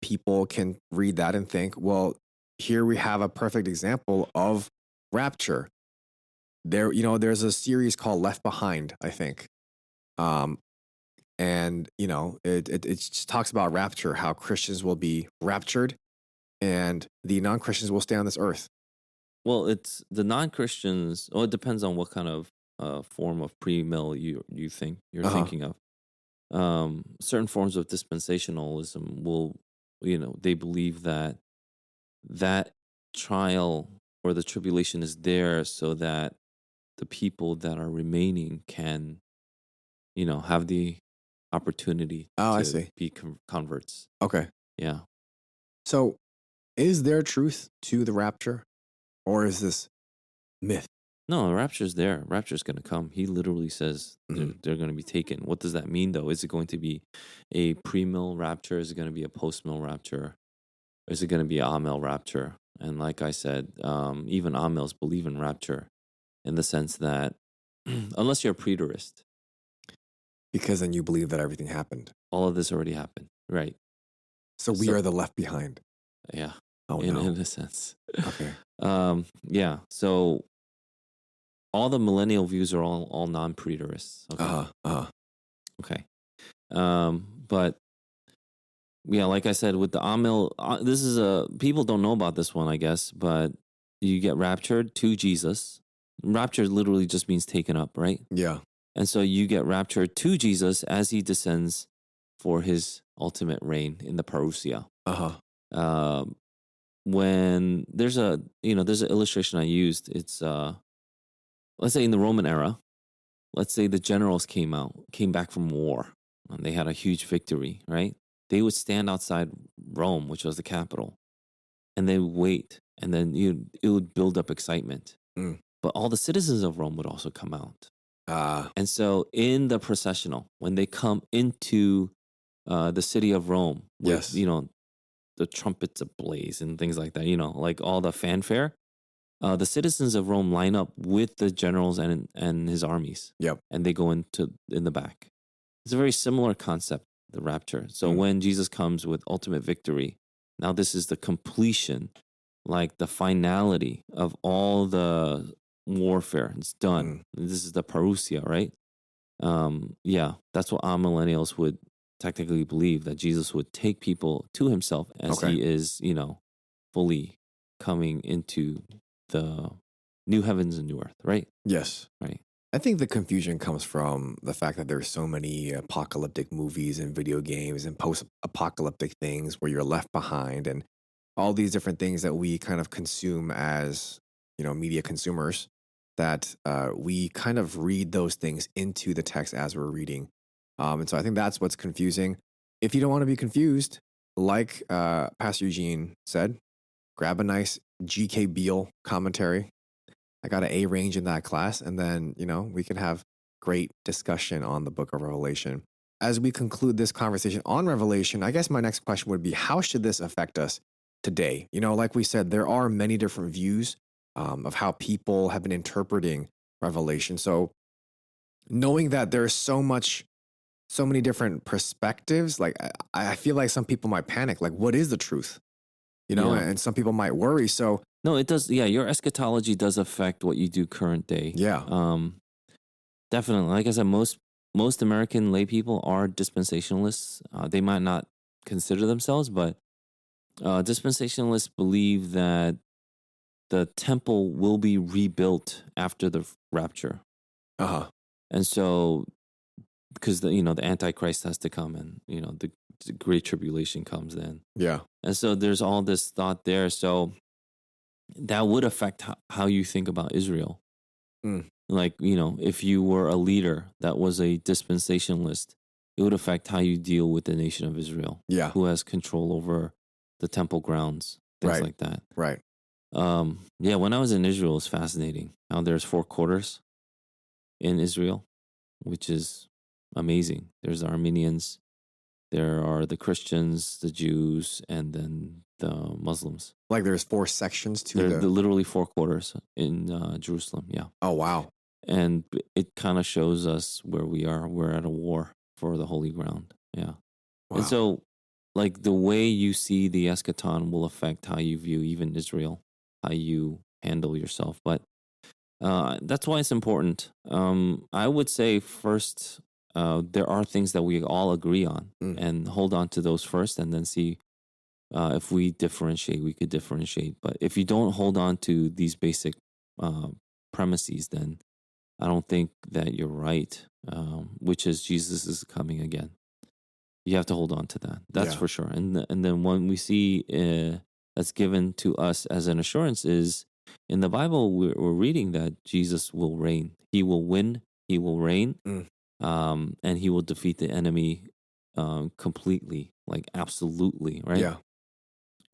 people can read that and think, well, here we have a perfect example of rapture. There's a series called Left Behind, I think. And, it just talks about rapture, how Christians will be raptured and the non-Christians will stay on this earth. Well, it's the non-Christians. Well, it depends on what kind of form of pre-mill you think you're thinking of. Certain forms of dispensationalism will, they believe that trial or the tribulation is there so that the people that are remaining can, have the opportunity to be converts. Okay. Yeah. So is there truth to the rapture, or is this myth? No, the rapture's there. Rapture's going to come. He literally says they're going to be taken. What does that mean, though? Is it going to be a pre-mill rapture? Is it going to be a post-mill rapture? Or is it going to be an amill rapture? And like I said, even amills believe in rapture in the sense that unless you're a preterist. Because then you believe that everything happened. All of this already happened. Right. So we are the left behind. Yeah. Oh in no. a sense. Okay. Yeah. So all the millennial views are all non-preterists. Okay. Okay. But yeah, like I said, with the Amil, this is people don't know about this one, I guess, but you get raptured to Jesus. Rapture literally just means taken up, right? Yeah. And so you get raptured to Jesus as he descends for his ultimate reign in the parousia. Um, when there's there's an illustration I used. It's let's say in the Roman era, let's say the generals came back from war, and they had a huge victory, right? They would stand outside Rome, which was the capital, and they would wait, and then it would build up excitement. Mm. But all the citizens of Rome would also come out. Ah. And so in the processional, when they come into the city of Rome with, Yes. the trumpets ablaze and things like that, like all the fanfare, the citizens of Rome line up with the generals and his armies. Yep. And they go in the back. It's a very similar concept, the rapture. So when Jesus comes with ultimate victory, now this is the completion, like the finality of all the warfare. It's done. This is the parousia, right? Yeah, that's what amillennials would technically believe, that Jesus would take people to himself as he is, fully coming into the new heavens and new earth, right? Yes. Right. I think the confusion comes from the fact that there's so many apocalyptic movies and video games and post-apocalyptic things where you're left behind, and all these different things that we kind of consume as, media consumers, that we kind of read those things into the text as we're reading. And so I think that's what's confusing. If you don't want to be confused, like Pastor Eugene said, grab a nice G.K. Beale commentary. I got an A range in that class, and then, we can have great discussion on the book of Revelation. As we conclude this conversation on Revelation, I guess my next question would be, how should this affect us today? Like we said, there are many different views of how people have been interpreting Revelation. So knowing that there's so many different perspectives, like I feel like some people might panic, like, what is the truth? Yeah. And some people might worry. So No, it does. Yeah, your eschatology does affect what you do current day. yeah. Definitely. Like I said, most American lay people are dispensationalists. They might not consider themselves, but dispensationalists believe that the temple will be rebuilt after the rapture. And so, because the Antichrist has to come, and the Great Tribulation comes then. Yeah. And so there's all this thought there. So that would affect how you think about Israel. Like, if you were a leader that was a dispensationalist, it would affect how you deal with the nation of Israel. Yeah. Who has control over the temple grounds, things like that. Right. Yeah, when I was in Israel, it's fascinating how there's 4 quarters in Israel, which is amazing. There's the Armenians, there are the Christians, the Jews, and then the Muslims. Like there's 4 sections to There are literally 4 quarters in Jerusalem. Yeah. Oh, wow. And it kind of shows us where we are. We're at a war for the holy ground. Yeah. Wow. And so, like, the way you see the eschaton will affect how you view even Israel, how you handle yourself. But that's why it's important. I would say first, there are things that we all agree on, and hold on to those first, and then see if we differentiate, we could differentiate. But if you don't hold on to these basic premises, then I don't think that you're right, which is Jesus is coming again. You have to hold on to that. That's for sure. And then when we see that's given to us as an assurance is in the Bible, we're reading that Jesus will reign. He will win. He will reign. And he will defeat the enemy completely, like absolutely, right? Yeah.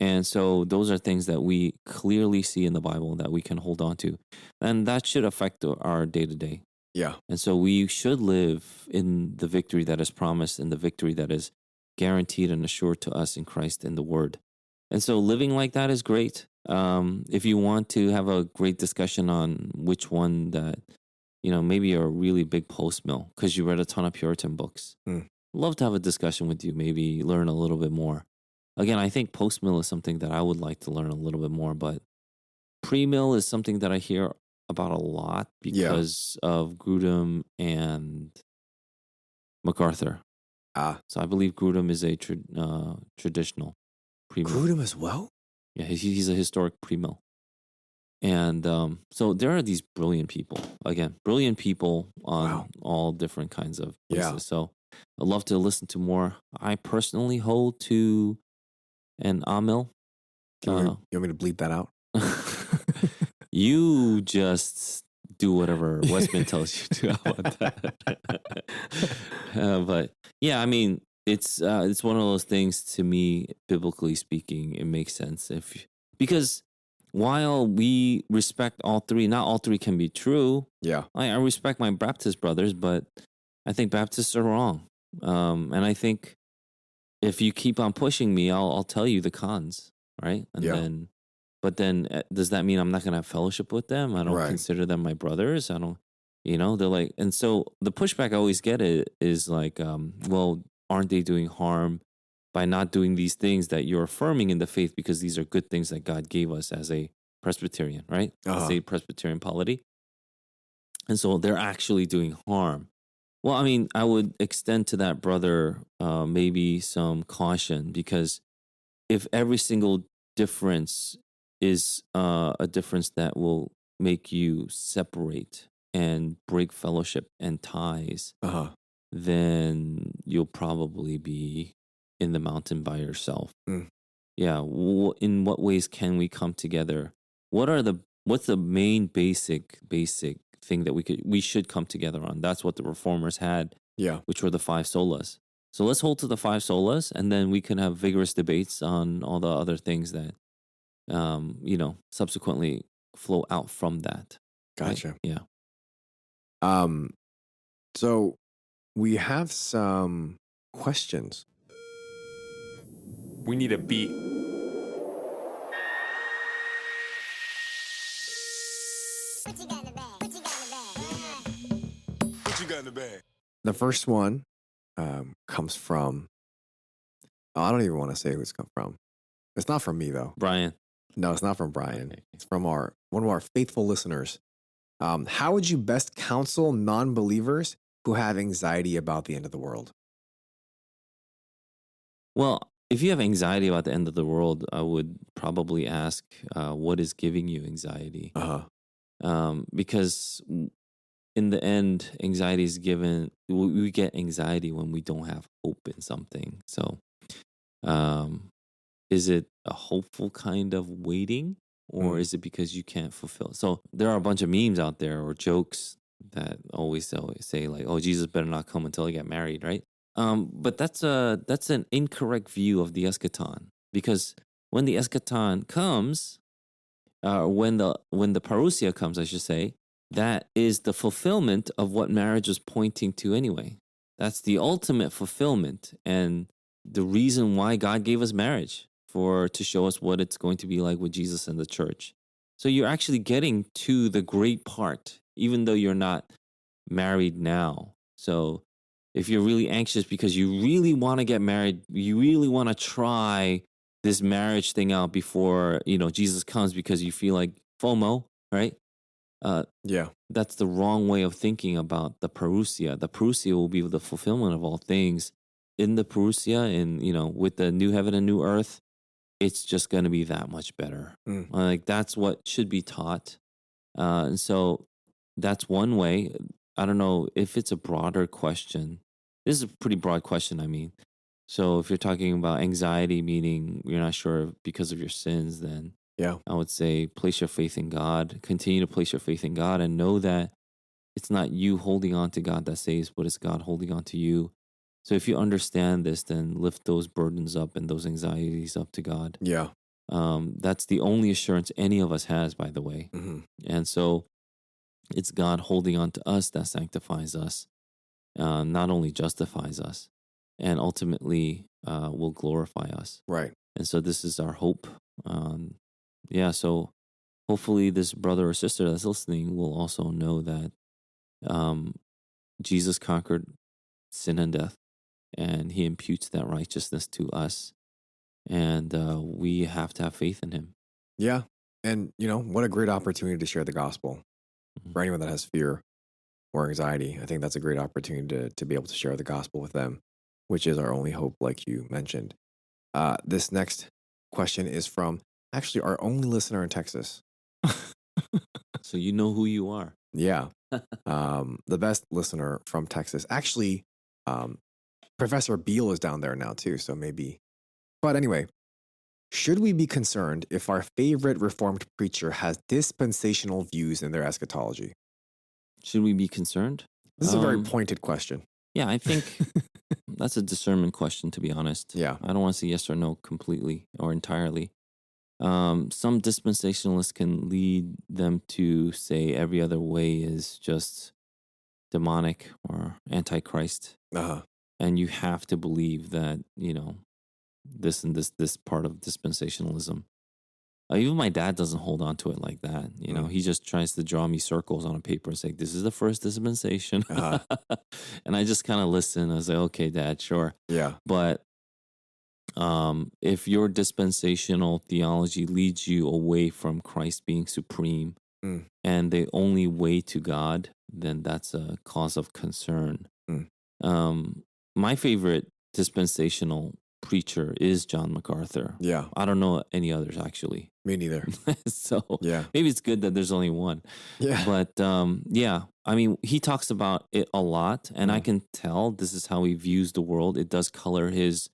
And so those are things that we clearly see in the Bible that we can hold on to. And that should affect our day to day. Yeah. And so we should live in the victory that is promised and the victory that is guaranteed and assured to us in Christ and the Word. And so living like that is great. If you want to have a great discussion on which one that, maybe you're a really big post mill because you read a ton of Puritan books. Love to have a discussion with you, maybe learn a little bit more. again, I think post mill is something that I would like to learn a little bit more, but pre mill is something that I hear about a lot Yeah. because of Grudem and MacArthur. Ah, So I believe Grudem is a traditional pre mill. Grudem as well? Yeah, he's a historic pre mill. And so there are these brilliant people, again, brilliant people on Wow. all different kinds of places. Yeah. So I'd love to listen to more. I personally hold to an Amil. You want me to bleep that out? You just do whatever Westman tells you to. How about that? But yeah, I mean, it's one of those things to me, biblically speaking, it makes sense because while we respect all three, not all three can be true. Yeah. I respect my Baptist brothers, but I think Baptists are wrong. And I think if you keep on pushing me, I'll tell you the cons, right? And but then does that mean I'm not going to have fellowship with them? I don't consider them my brothers. I don't, they're like, and so the pushback I always get is like, well, aren't they doing harm by not doing these things that you're affirming in the faith because these are good things that God gave us as a Presbyterian, right? As a Presbyterian polity. And so they're actually doing harm. Well, I mean, I would extend to that brother maybe some caution because if every single difference is a difference that will make you separate and break fellowship and ties, then you'll probably be in the mountain by yourself. Yeah. In what ways can we come together? What's the main basic thing that we should come together on? That's what the reformers had, which were the 5 solas. So let's hold to the 5 solas, and then we can have vigorous debates on all the other things that, subsequently flow out from that. Gotcha. Right? Yeah. So we have some questions. We need a beat. What you got in the bag? What you got in the bag? What you got in the bag? The first one comes from, I don't even want to say who it's come from. It's not from me, though. Brian. No, it's not from Brian. Okay. It's from one of our faithful listeners. How would you best counsel non-believers who have anxiety about the end of the world? Well, if you have anxiety about the end of the world, I would probably ask, what is giving you anxiety? Because in the end, anxiety is given, we get anxiety when we don't have hope in something. So is it a hopeful kind of waiting, or is it because you can't fulfill? So there are a bunch of memes out there or jokes that always say like, oh, Jesus better not come until I get married, right? But that's an incorrect view of the eschaton, because when the eschaton comes, when the parousia comes, I should say, that is the fulfillment of what marriage was pointing to anyway. That's the ultimate fulfillment and the reason why God gave us marriage, to show us what it's going to be like with Jesus and the church. So you're actually getting to the great part, even though you're not married now. So if you're really anxious because you really want to get married, you really want to try this marriage thing out before, Jesus comes, because you feel like FOMO, right? That's the wrong way of thinking about the parousia. The parousia will be the fulfillment of all things. In the parousia, and with the new heaven and new earth, it's just going to be that much better. Like that's what should be taught. And so that's one way. I don't know if it's a broader question. This is a pretty broad question, I mean. So if you're talking about anxiety, meaning you're not sure because of your sins, then I would say place your faith in God. Continue to place your faith in God and know that it's not you holding on to God that saves, but it's God holding on to you. So if you understand this, then lift those burdens up and those anxieties up to God. That's the only assurance any of us has, by the way. And so it's God holding on to us that sanctifies us, not only justifies us, and ultimately will glorify us. Right. And so this is our hope. So hopefully this brother or sister that's listening will also know that Jesus conquered sin and death, and he imputes that righteousness to us. and we have to have faith in him. Yeah. And, what a great opportunity to share the gospel for anyone that has fear or anxiety. I think that's a great opportunity to be able to share the gospel with them, which is our only hope, like you mentioned. This next question is from actually our only listener in Texas. So you know who you are. Yeah. The best listener from Texas. Actually, Professor Beale is down there now too, so maybe. But anyway, should we be concerned if our favorite Reformed preacher has dispensational views in their eschatology? Should we be concerned? This is a very pointed question. Yeah, I think that's a discernment question, to be honest. Yeah. I don't want to say yes or no completely or entirely. Some dispensationalists can lead them to say every other way is just demonic or antichrist. Uh-huh. And you have to believe that, this and this part of dispensationalism. Even my dad doesn't hold on to it like that. He just tries to draw me circles on a paper and say, this is the first dispensation. Uh-huh. And I just kind of listen. I was like, okay, Dad, sure. Yeah. But if your dispensational theology leads you away from Christ being supreme and the only way to God, then that's a cause of concern. My favorite dispensational preacher is John MacArthur. Yeah. I don't know any others, actually. Me neither. So yeah. maybe it's good that there's only one. Yeah. But yeah, I mean, he talks about it a lot, and I can tell this is how he views the world. It does color his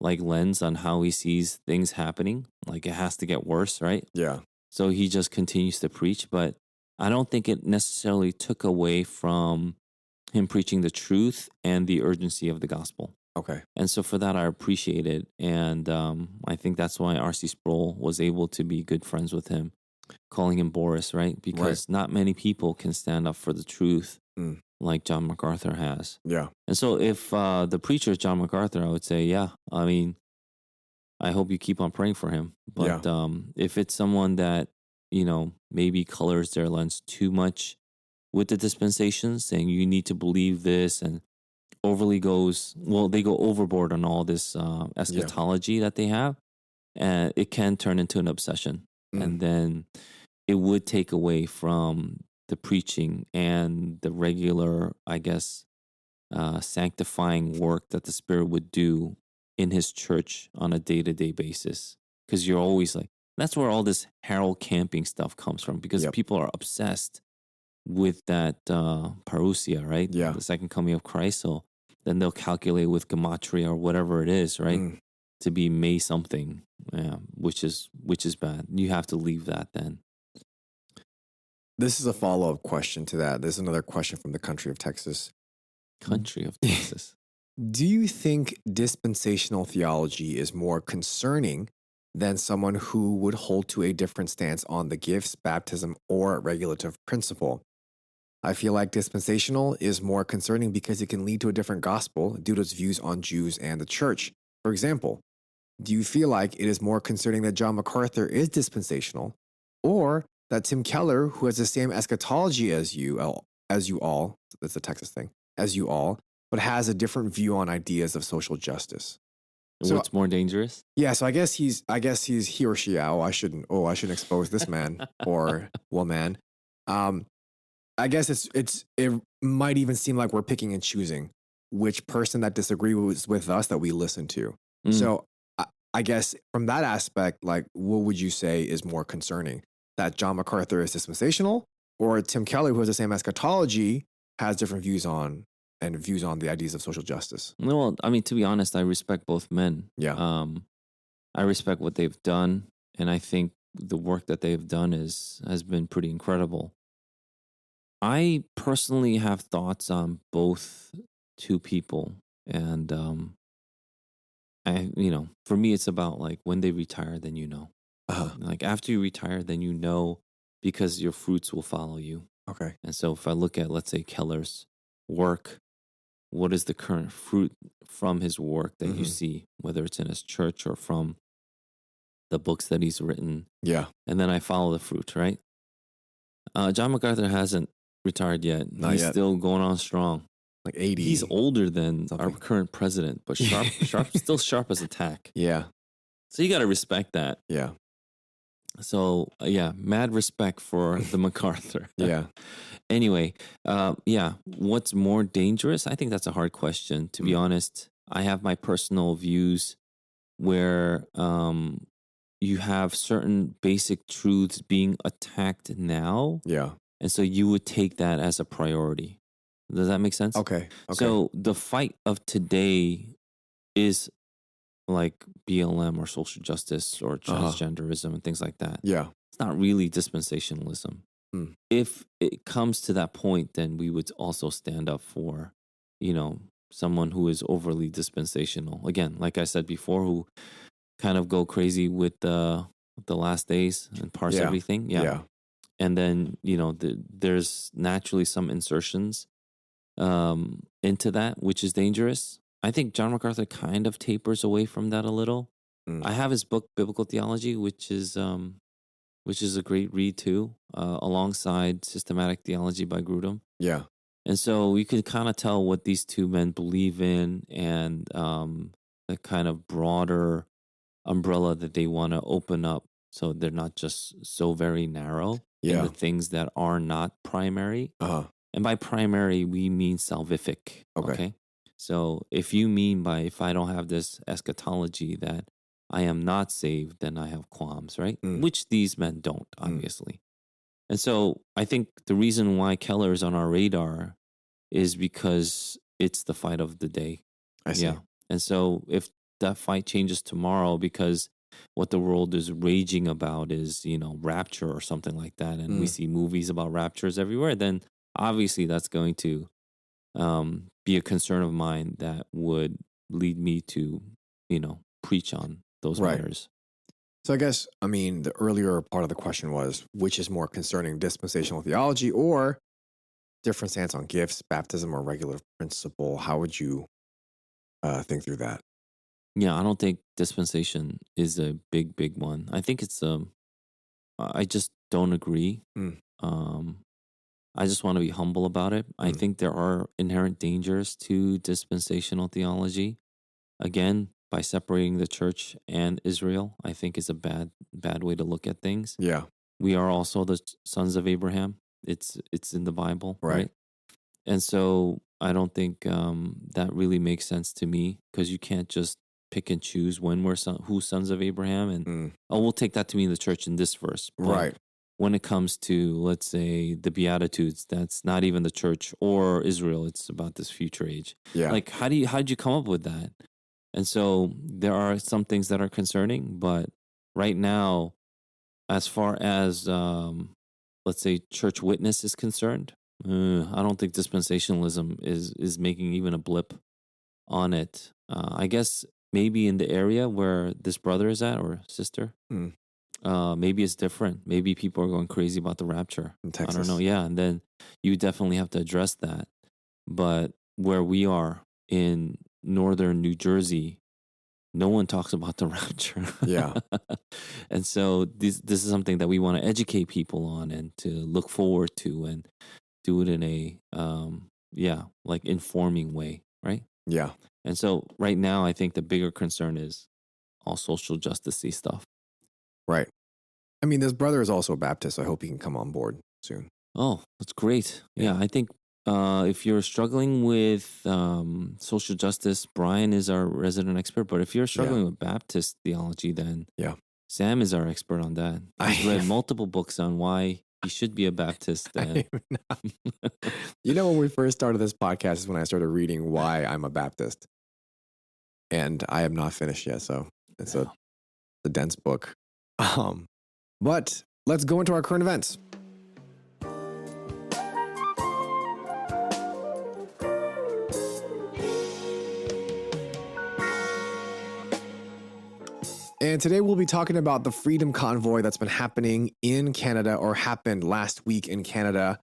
lens on how he sees things happening. Like, it has to get worse, right? Yeah. So he just continues to preach, but I don't think it necessarily took away from him preaching the truth and the urgency of the gospel. Okay. And so for that, I appreciate it. And I think that's why R.C. Sproul was able to be good friends with him, calling him Boris, right? Because not many people can stand up for the truth like John MacArthur has. Yeah. And so if the preacher is John MacArthur, I would say, yeah, I mean, I hope you keep on praying for him. But if it's someone that, maybe colors their lens too much with the dispensations, saying you need to believe this and overly they go overboard on all this eschatology that they have, and it can turn into an obsession. And then it would take away from the preaching and the regular, I guess, sanctifying work that the Spirit would do in his church on a day-to-day basis. Because you're always that's where all this Harold Camping stuff comes from, because people are obsessed with that parousia, right? Yeah. The second coming of Christ. So then they'll calculate with gematria or whatever it is, right? To be May something, which is bad. You have to leave that then. This is a follow-up question to that. There's another question from the country of Texas. Country of Texas. Do you think dispensational theology is more concerning than someone who would hold to a different stance on the gifts, baptism, or regulative principle? I feel like dispensational is more concerning because it can lead to a different gospel due to its views on Jews and the church. For example, do you feel like it is more concerning that John MacArthur is dispensational, or that Tim Keller, who has the same eschatology as you all, that's a Texas thing, as you all, but has a different view on ideas of social justice? So, what's more dangerous? Yeah, so I guess he's he or she. I shouldn't expose this man or woman. I guess it might even seem like we're picking and choosing which person that disagrees with us that we listen to. So I guess from that aspect, what would you say is more concerning? That John MacArthur is dispensational, or Tim Keller, who has the same eschatology, has different views on the ideas of social justice? Well, I mean, to be honest, I respect both men. Yeah. I respect what they've done, and I think the work that they've done has been pretty incredible. I personally have thoughts on both two people, and for me, it's about when they retire, then after you retire, then because your fruits will follow you. Okay. And so if I look at, let's say, Keller's work, what is the current fruit from his work that you see, whether it's in his church or from the books that he's written? Yeah. And then I follow the fruit, right? John MacArthur hasn't retired yet. Not He's yet. still going on strong. 80. He's older than our current president, but still sharp as a tack. Yeah. So you got to respect that. Yeah. So yeah, mad respect for the MacArthur. Yeah. Anyway, what's more dangerous? I think that's a hard question. To be honest, I have my personal views where you have certain basic truths being attacked now. Yeah. And so you would take that as a priority. Does that make sense? Okay. So the fight of today is like BLM or social justice or transgenderism and things like that. Yeah. It's not really dispensationalism. If it comes to that point, then we would also stand up for, someone who is overly dispensational. Again, like I said before, who kind of go crazy with the last days and parse everything. Yeah. And then, there's naturally some insertions into that, which is dangerous. I think John MacArthur kind of tapers away from that a little. I have his book, Biblical Theology, which is a great read too, alongside Systematic Theology by Grudem. Yeah. And so you could kind of tell what these two men believe in and the kind of broader umbrella that they want to open up so they're not just so very narrow in the things that are not primary. And by primary, we mean salvific. Okay. So if you mean if I don't have this eschatology that I am not saved, then I have qualms, right? Which these men don't, obviously. And so I think the reason why Keller is on our radar is because it's the fight of the day. I see. Yeah. And so if that fight changes tomorrow because what the world is raging about is, rapture or something like that, and we see movies about raptures everywhere, then obviously that's going to be a concern of mine that would lead me to, preach on those matters. So I guess, the earlier part of the question was, which is more concerning, dispensational theology or different stance on gifts, baptism, or regular principle? How would you think through that? Yeah, I don't think dispensation is a big one. I think it's I just don't agree. I just want to be humble about it. I think there are inherent dangers to dispensational theology. Again, by separating the church and Israel, I think is a bad way to look at things. Yeah. We are also the sons of Abraham. It's in the Bible, right? And so I don't think that really makes sense to me, because you can't just pick and choose when we're who's sons of Abraham, and we'll take that to mean the church in this verse, but when it comes to, let's say, the Beatitudes, that's not even the church or Israel. It's about this future age. Yeah. Like, how did you come up with that? And so there are some things that are concerning, but right now, as far as, let's say, church witness is concerned, I don't think dispensationalism is making even a blip on it. I guess maybe in the area where this brother is at, or sister, maybe it's different. Maybe people are going crazy about the rapture. In Texas. I don't know. Yeah. And then you definitely have to address that. But where we are in northern New Jersey, no one talks about the rapture. Yeah. And so this is something that we want to educate people on and to look forward to, and do it in a, like informing way. Right. Yeah. And so right now, I think the bigger concern is all social justice-y stuff. Right. This brother is also a Baptist, so I hope he can come on board soon. Oh, that's great. Yeah, I think if you're struggling with social justice, Brian is our resident expert. But if you're struggling with Baptist theology, then Sam is our expert on that. He's read multiple books on why he should be a Baptist. And when we first started this podcast is when I started reading why I'm a Baptist. And I am not finished yet, so it's a dense book. But let's go into our current events. And today we'll be talking about the Freedom Convoy that's been happening in Canada, or happened last week in Canada,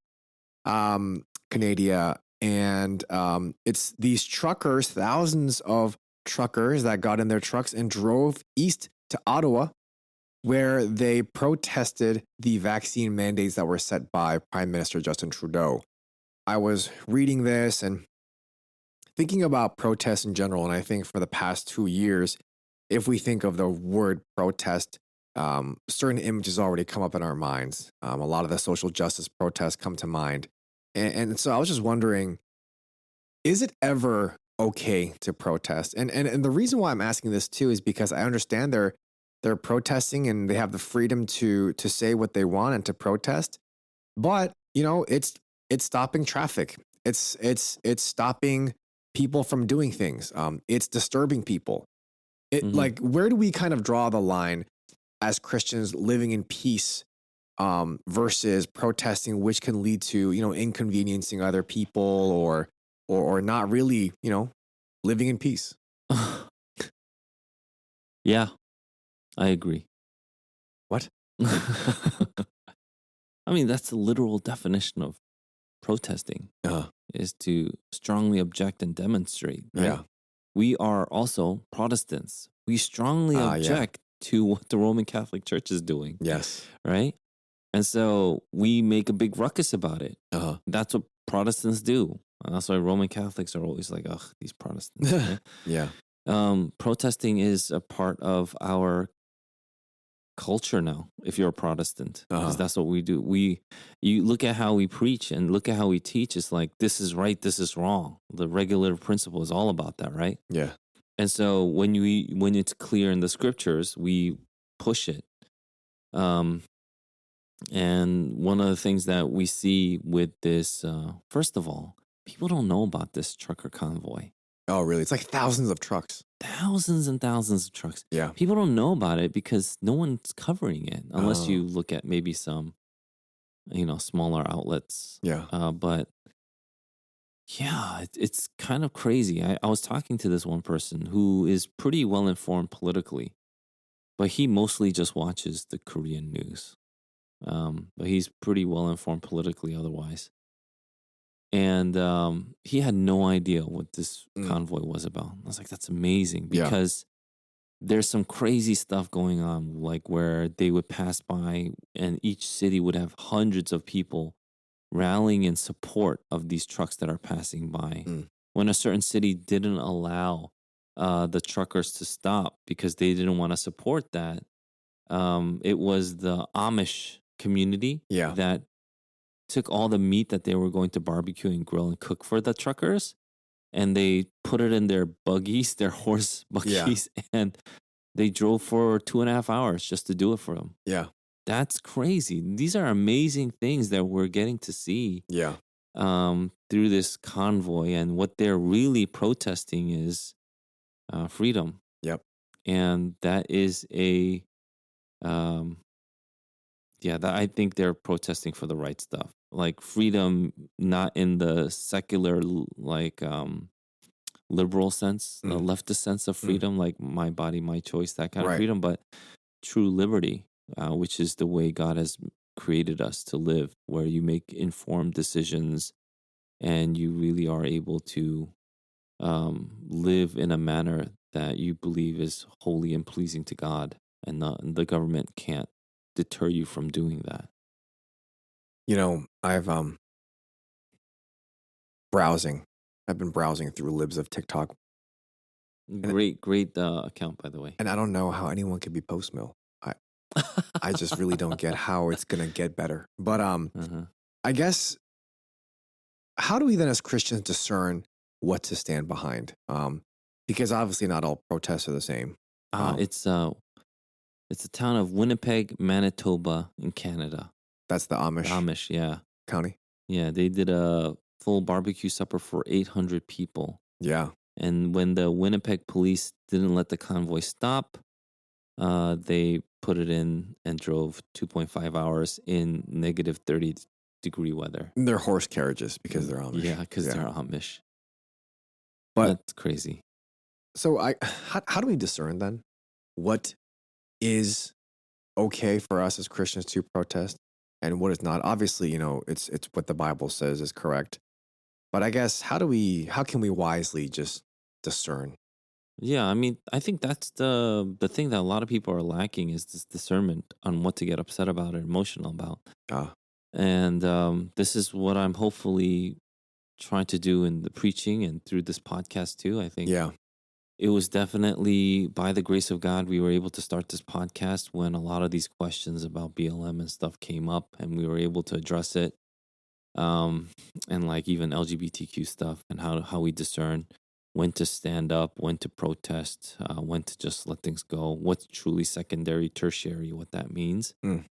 Canada. And it's these truckers, thousands of truckers that got in their trucks and drove east to Ottawa, where they protested the vaccine mandates that were set by Prime Minister Justin Trudeau. I was reading this and thinking about protests in general, and I think for the past 2 years, if we think of the word protest, certain images already come up in our minds. A lot of the social justice protests come to mind. And so I was just wondering, is it ever okay to protest? And the reason why I'm asking this too is because I understand they're protesting and they have the freedom to say what they want and to protest. But, it's stopping traffic. It's stopping people from doing things. It's disturbing people. Hmm. Where do we kind of draw the line as Christians living in peace versus protesting, which can lead to, inconveniencing other people or not really, living in peace? Yeah, I agree. What? I mean, that's the literal definition of protesting, Uh, is to strongly object and demonstrate, right? yeah. We are also Protestants. We strongly Yeah. object to what the Roman Catholic Church is doing, Yes. right? And so we make a big ruckus about it. Uh-huh. That's what Protestants do. And that's why Roman Catholics are always like, ugh, these Protestants. Right? Yeah. Protesting is a part of our culture now, if you're a Protestant, because that's what we do. You look at how we preach and look at how we teach. It's like, this is right, this is wrong. The regulative principle is all about that, right? Yeah. And so when it's clear in the scriptures, we push it. And one of the things that we see with this, first of all, people don't know about this trucker convoy. Oh, really? It's like thousands of trucks. Thousands and thousands of trucks. Yeah. People don't know about it because no one's covering it unless you Oh. look at maybe some, smaller outlets. Yeah. But yeah, it's kind of crazy. I was talking to this one person who is pretty well informed politically, but he mostly just watches the Korean news. But he's pretty well informed politically otherwise. And he had no idea what this convoy was about. I was like, that's amazing, because there's some crazy stuff going on, like where they would pass by and each city would have hundreds of people rallying in support of these trucks that are passing by. When a certain city didn't allow the truckers to stop because they didn't want to support that, it was the Amish community that took all the meat that they were going to barbecue and grill and cook for the truckers, and they put it in their buggies, their horse buggies, and they drove for 2.5 hours just to do it for them. Yeah. That's crazy. These are amazing things that we're getting to see through this convoy, and what they're really protesting is freedom. Yep. And that is I think they're protesting for the right stuff, like freedom, not in the secular, liberal sense, the leftist sense of freedom, like my body, my choice, that kind of freedom, but true liberty, which is the way God has created us to live, where you make informed decisions and you really are able to live in a manner that you believe is holy and pleasing to God, and the government can't deter you from doing that. I've been browsing through libs of TikTok. Great account, by the way. And I don't know how anyone could be post mill. I just really don't get how it's gonna get better. But I guess, how do we then as Christians discern what to stand behind? Because obviously not all protests are the same. It's the town of Winnipeg, Manitoba, in Canada. That's the Amish. Amish, yeah. County. Yeah, they did a full barbecue supper for 800 people. Yeah. And when the Winnipeg police didn't let the convoy stop, they put it in and drove 2.5 hours in negative 30-degree weather. They're horse carriages because they're Amish. Yeah, because they're Amish. But that's crazy. So how do we discern then what is okay for us as Christians to protest and what is not? Obviously, it's what the Bible says is correct. But I guess how can we wisely just discern? Yeah, I mean, I think that's the thing that a lot of people are lacking, is this discernment on what to get upset about or emotional about. And this is what I'm hopefully trying to do in the preaching and through this podcast too. I think it was definitely by the grace of God, we were able to start this podcast when a lot of these questions about BLM and stuff came up and we were able to address it. And like even LGBTQ stuff and how we discern when to stand up, when to protest, when to just let things go, what's truly secondary, tertiary, what that means. Mm.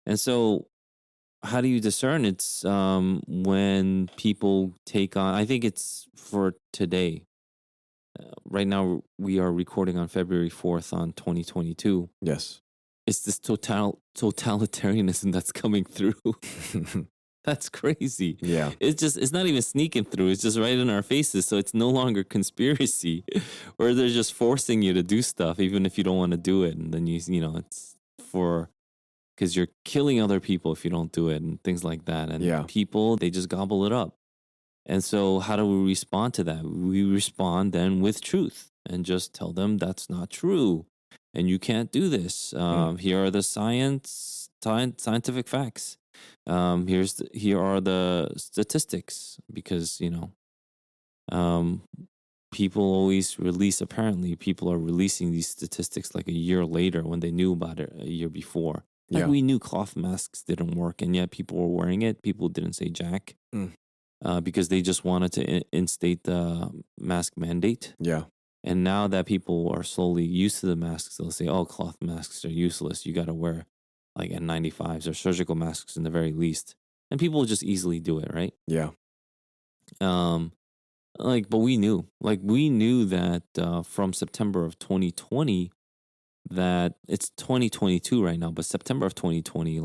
And so how do you discern? It's when people take on, I think it's for today. Right now, we are recording on February 4th on 2022. Yes. It's this totalitarianism that's coming through. That's crazy. Yeah. It's not even sneaking through. It's just right in our faces. So it's no longer conspiracy where they're just forcing you to do stuff, even if you don't want to do it. And then it's because you're killing other people if you don't do it and things like that. And people, they just gobble it up. And so how do we respond to that? We respond then with truth and just tell them that's not true. And you can't do this. Here are the scientific facts. Here are the statistics, because people always release. Apparently, people are releasing these statistics like a year later when they knew about it a year before. Like we knew cloth masks didn't work, and yet people were wearing it. People didn't say jack because they just wanted to instate the mask mandate. Yeah. And now that people are slowly used to the masks, they'll say, "Oh, cloth masks are useless. You got to wear like N95s or surgical masks in the very least." And people will just easily do it, right? Yeah. But we knew that from September of 2020, that it's 2022 right now, but September of 2020,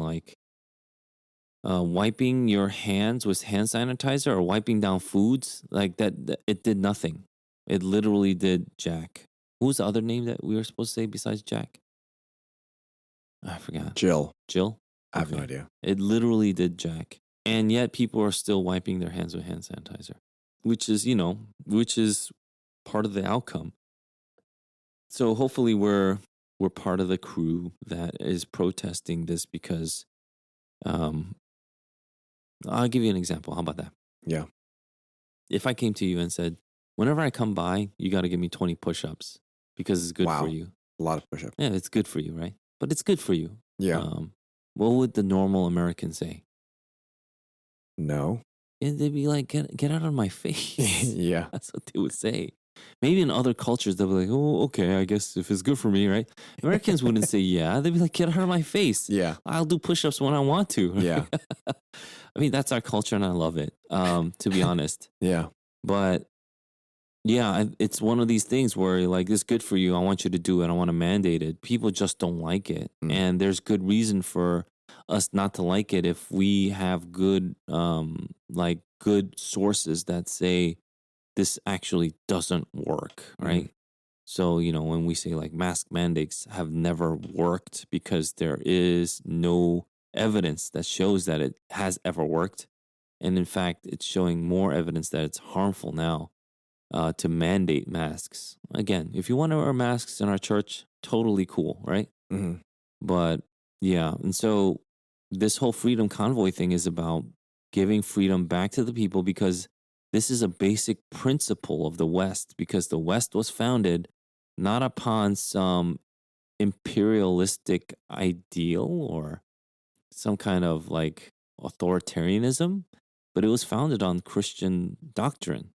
wiping your hands with hand sanitizer or wiping down foods, like that it did nothing. It literally did jack. Who was the other name that we were supposed to say besides Jack? I forgot. Jill. I have no idea. It literally did jack. And yet people are still wiping their hands with hand sanitizer, which is part of the outcome. So hopefully we're part of the crew that is protesting this because I'll give you an example. How about that? Yeah. If I came to you and said, whenever I come by, you got to give me 20 push-ups because it's good for you. A lot of push-ups. Yeah, it's good for you, right? But it's good for you. Yeah. What would the normal American say? No. And they'd be like, get out of my face. Yeah. That's what they would say. Maybe in other cultures, they'll be like, oh, okay, I guess if it's good for me, right? Americans wouldn't say, yeah. They'd be like, get out of my face. Yeah. I'll do push-ups when I want to. Yeah. I mean, that's our culture and I love it, to be honest. Yeah. But yeah, it's one of these things where like, it's good for you. I want you to do it. I want to mandate it. People just don't like it. And there's good reason for us not to like it if we have good sources that say this actually doesn't work, right? So, when we say like mask mandates have never worked because there is no evidence that shows that it has ever worked. And in fact, it's showing more evidence that it's harmful now to mandate masks. Again, if you want to wear masks in our church, totally cool, right? Mm-hmm. But yeah, and so this whole freedom convoy thing is about giving freedom back to the people because this is a basic principle of the West, because the West was founded not upon some imperialistic ideal or some kind of like authoritarianism, but it was founded on Christian doctrine.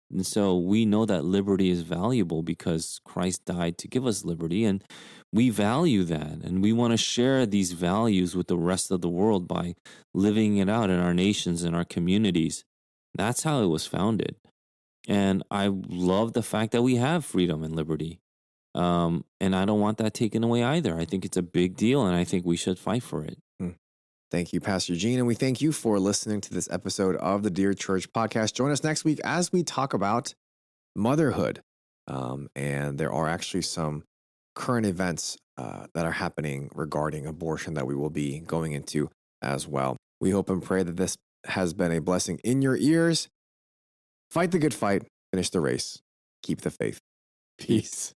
And so we know that liberty is valuable because Christ died to give us liberty, and we value that. And we want to share these values with the rest of the world by living it out in our nations and our communities. That's how it was founded. And I love the fact that we have freedom and liberty. And I don't want that taken away either. I think it's a big deal, and I think we should fight for it. Thank you, Pastor Eugene, and we thank you for listening to this episode of the Dear Church podcast. Join us next week as we talk about motherhood. And there are actually some current events that are happening regarding abortion that we will be going into as well. We hope and pray that this has been a blessing in your ears. Fight the good fight, finish the race, keep the faith. Peace.